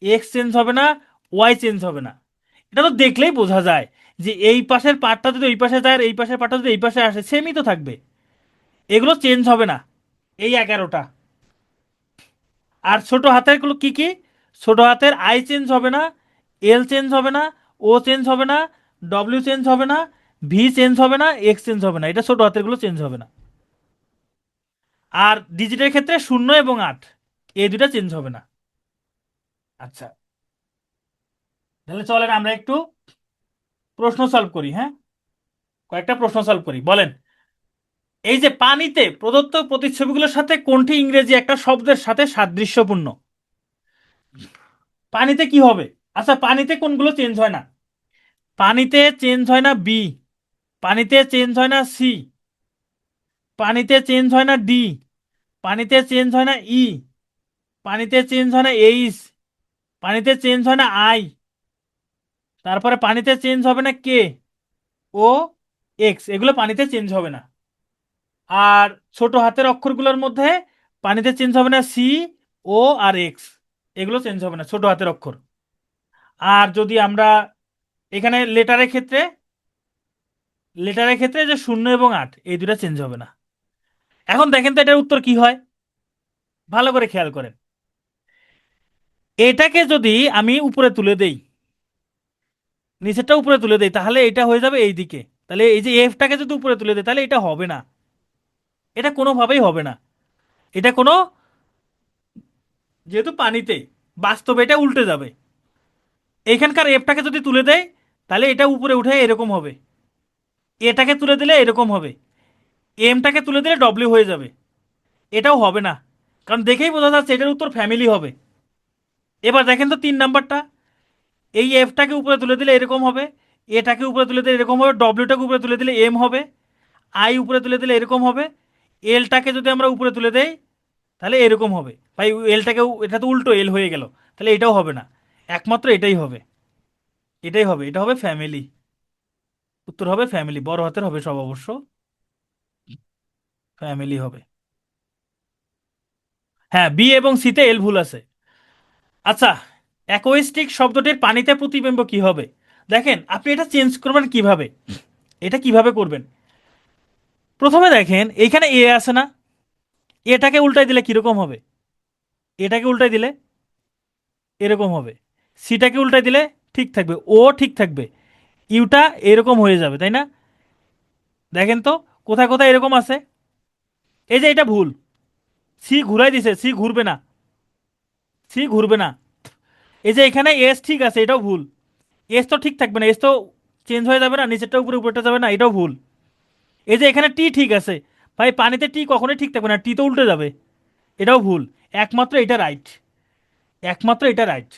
এক্স চেঞ্জ হবে না, ওয়াই চেঞ্জ হবে না। এটা তো দেখলেই বোঝা যায় যে এই পাশের পার্টটা যদি ওই পাশে যায় আর এই পাশের পার্টটা যদি এই পাশে আসে, সেমই তো থাকবে। এগুলো চেঞ্জ হবে না, এই 11টা। আর ছোট হাতের গুলো কি কি? ছোট হাতের আই চেঞ্জ হবে না, এল চেঞ্জ হবে না, ও চেঞ্জ হবে না, ডব্লিউ চেঞ্জ হবে না, ভি চেঞ্জ হবে না, এক্স চেঞ্জ হবে না। এটা ছোট হাতের গুলো চেঞ্জ হবে না। আর ডিজিটের ক্ষেত্রে 0 এবং 8, এই দুটা চেঞ্জ হবে না। আচ্ছা, তাহলে চলেন আমরা একটু প্রশ্ন সলভ করি, হ্যাঁ? কয়েকটা প্রশ্ন সলভ করি, বলেন। এই যে পানিতে প্রদত্ত প্রতিচ্ছবিগুলোর সাথে কোনটি ইংরেজি একটা শব্দের সাথে সাদৃশ্যপূর্ণ? পানিতে কি হবে? আচ্ছা, পানিতে কোনগুলো চেঞ্জ হয় না? পানিতে চেঞ্জ হয় না বি, পানিতে চেঞ্জ হয় না সি, পানিতে চেঞ্জ হয় না ডি, পানিতে চেঞ্জ হয় না ই, পানিতে চেঞ্জ হয় না এইচ, পানিতে চেঞ্জ হয় না আই, তারপরে পানিতে চেঞ্জ হবে না কে, ও, এক্স, এগুলো পানিতে চেঞ্জ হবে না। আর ছোট হাতের অক্ষরগুলোর মধ্যে পানিতে চেঞ্জ হবে না সি, ও আর এক্স, এগুলো চেঞ্জ হবে না, ছোট হাতের অক্ষর। আর যদি আমরা এখানে লেটারের ক্ষেত্রে যে 0 এবং 8, এই দুটা চেঞ্জ হবে না। এখন দেখেন তো এটার উত্তর কি হয়, ভালো করে খেয়াল করেন। এটাকে যদি আমি উপরে তুলে দেই, নিচেরটা উপরে তুলে দেই, তাহলে এটা হয়ে যাবে এই দিকে। তাহলে এই যে এফটাকে যদি উপরে তুলে দেই, তাহলে এটা হবে না, এটা কোনোভাবেই হবে না। এটা কোনো, যেহেতু পানিতে, বাস্তবে এটা উল্টে যাবে। এইখানকার এফটাকে যদি তুলে দেয়, তাহলে এটা উপরে উঠে এরকম হবে, এটাকে তুলে দিলে এরকম হবে, এমটাকে তুলে দিলে ডব্লিউ হয়ে যাবে। এটাও হবে না, কারণ দেখেই বোঝা যাচ্ছে এটার উত্তর ফ্যামিলি হবে। এবার দেখেন তো 3 নাম্বারটা, এই এফটাকে উপরে তুলে দিলে এরকম হবে, এটাকে উপরে তুলে দিলে এরকম হবে, ডব্লিউটাকে উপরে তুলে দিলে এম হবে, আই উপরে তুলে দিলে এরকম হবে, এলটাকে যদি আমরা উপরে তুলে দেই, তাহলে এরকম হবে। ভাই এলটাকে, এটা তো উল্টো এল হয়ে গেল, তাহলে এটাও হবে না, একমাত্র এটাই হবে, এটাই হবে, এটা হবে ফ্যামিলি। উত্তর হবে ফ্যামিলি, বড় হাতের হবে সব অবশ্য, ফ্যামিলি হবে। হ্যাঁ, বি এবং সিতে এল ভুল আছে। আচ্ছা, অ্যাকোয়াস্টিক শব্দটির পানিতে প্রতিবিম্ব কি হবে? দেখেন, আপনি এটা চেঞ্জ করবেন কিভাবে, এটা কিভাবে করবেন? প্রথমে দেখেন এইখানে এ আছে না, এটাকে উল্টাই দিলে কিরকম হবে? এটাকে উল্টাই দিলে এরকম হবে, সিটাকে উল্টাই দিলে ঠিক থাকবে, ও ঠিক থাকবে, ইউটা এরকম হয়ে যাবে, তাই না? দেখেন তো কোথায় কোথায় এরকম আছে। এই যে এটা ভুল, সি ঘুরাই দিছে, সি ঘুরবে না, সি ঘুরবে না। এই যে এখানে এস ঠিক আছে, এটাও ভুল। এস তো ঠিক থাকবে না, এস তো চেঞ্জ হয়ে যাবে না, নিচেরটা উপরে উপরেটা যাবে না, এটাও ভুল। এই যে এখানে টি ঠিক আছে, ভাই পানিতে টি কখনোই ঠিক থাকবে না, টি তো উল্টে যাবে, এটাও ভুল। একমাত্র এটা রাইট, একমাত্র এটা রাইট।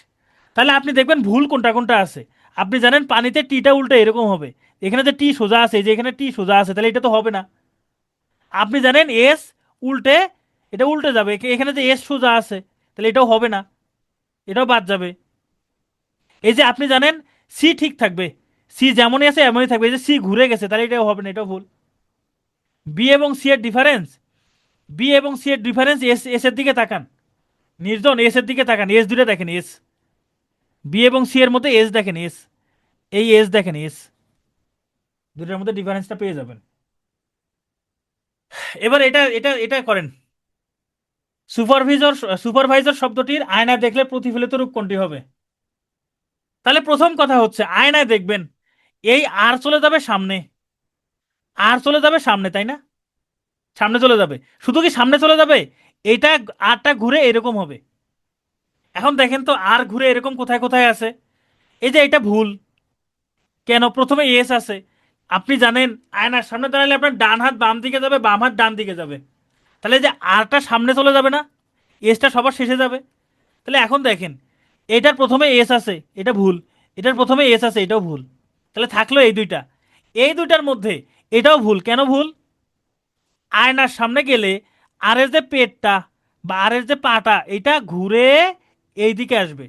তাহলে আপনি দেখবেন ভুল কোনটা কোনটা আছে। আপনি জানেন পানিতে টিটা উল্টে এরকম হবে, এখানে যে টি সোজা আছে, এই যে এখানে টি সোজা আছে, তাহলে এটা তো হবে না। আপনি জানেন এস উল্টে, এটা উল্টে যাবে, এখানে যে এস সোজা আছে, তাহলে এটাও হবে না, এটাও বাদ যাবে। এই যে আপনি জানেন সি ঠিক থাকবে, সি যেমনই আছে এমনই থাকবে, এই যে সি ঘুরে গেছে, তাহলে এটাও হবে না, এটাও ভুল। বি এবং সি এর ডিফারেন্স, বি এবং সি এর ডিফারেন্স, এস এস এর দিকে তাকান, নির্জন এস এর দিকে তাকান, এস দূরে দেখেন, এস বি এবং সি এর মধ্যে এস দেখেন, এস এই এস দেখেন, এস দুটোর মধ্যে ডিফারেন্সটা পেয়ে যাবেন। এবার এটা এটা এটা করেন। সুপারভাইজার, সুপারভাইজার শব্দটির আয়নায় দেখলে প্রতিফলিত রূপ কোনটি হবে? তাহলে প্রথম কথা হচ্ছে আয়নায় দেখবেন, এই আর চলে যাবে সামনে, আর চলে যাবে সামনে, তাই না? সামনে চলে যাবে, শুধু কি সামনে চলে যাবে? এটা আরটা ঘুরে এরকম হবে। এখন দেখেন তো আর ঘুরে এরকম কোথায় কোথায় আছে? এই যে এটা ভুল, কেন? প্রথমে এস আছে। আপনি জানেন আয়নার সামনে দাঁড়ালে আপনার ডান হাত বাম দিকে যাবে, বাম হাত ডান দিকে যাবে, তাহলে এই যে আরটা সামনে চলে যাবে না, এসটা সবার শেষে যাবে। তাহলে এখন দেখেন এটার প্রথমে এস আছে, এটা ভুল। এটার প্রথমে এস আছে, এটাও ভুল। তাহলে থাকলো এই দুইটা, এই দুইটার মধ্যে এটাও ভুল। কেন ভুল? আয়নার সামনে গেলে আরের যে পেটটা বা আরের যে পাটা, এটা ঘুরে এই দিকে আসবে,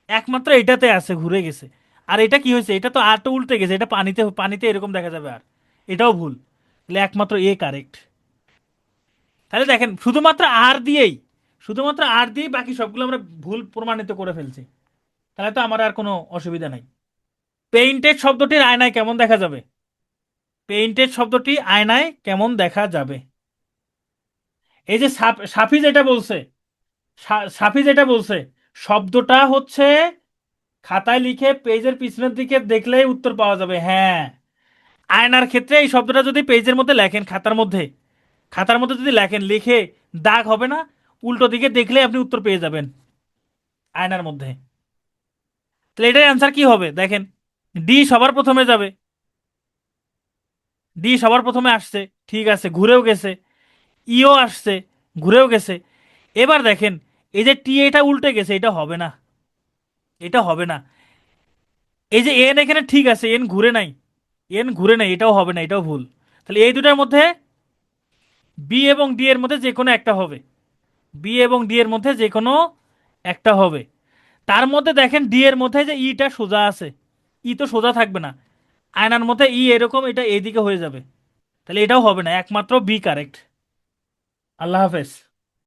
একমাত্র এটাতে আছে, ঘুরে গেছে। আর এটা কি হয়েছে? এটা তো আর তো উল্টে গেছে, এটা পানিতে পানিতে এরকম দেখা যাবে আর, এটাও ভুল। তাহলে একমাত্র এ কারেক্ট। তাহলে দেখেন শুধুমাত্র আর দিয়েই, শুধুমাত্র আর দিয়েই বাকি সবগুলো আমরা ভুল প্রমাণিত করে ফেলছি। তাহলে তো আমার আর কোনো অসুবিধা নাই। পেইন্টেড শব্দটির আয়নায় কেমন দেখা যাবে? পেইন্টেড শব্দটি আয়নায় কেমন দেখা যাবে? এই যে সাফি যেটা বলছে, সাফি যেটা বলছে, শব্দটা হচ্ছে খাতায় লিখে পেজের পিছনের দিকে দেখলেই উত্তর পাওয়া যাবে, হ্যাঁ। আয়নার ক্ষেত্রে এই শব্দটা যদি পেজের মধ্যে লেখেন, খাতার মধ্যে, খাতার মধ্যে যদি লেখেন, লিখে দাগ হবে না, উল্টো দিকে দেখলে আপনি উত্তর পেয়ে যাবেন আয়নার মধ্যে। তাহলে এটার অ্যান্সার কি হবে দেখেন, ডি সবার প্রথমে যাবে, ডি সবার প্রথমে আসছে, ঠিক আছে, ঘুরেও গেছে। ইও আসছে, ঘুরেও গেছে। এবার দেখেন এই যে টি, এটা উল্টে গেছে, এটা হবে না, এটা হবে না। এই যে এন এখানে ঠিক আছে, এন ঘুরে নাই, এন ঘুরে নাই, এটাও হবে না, এটাও ভুল। তাহলে এই দুটার মধ্যে বি এবং ডি এর মধ্যে যে কোনো একটা হবে, বি এবং ডি এর মধ্যে যে কোনো একটা হবে। তার মধ্যে দেখেন ডি এর মধ্যে যে ইটা সোজা আছে, ই তো সোজা থাকবে না, আয়নার মধ্যে ই এরকম, এটা এইদিকে হয়ে যাবে, তাহলে এটাও হবে না, একমাত্র বি কারেক্ট। আল্লাহ হাফেজ।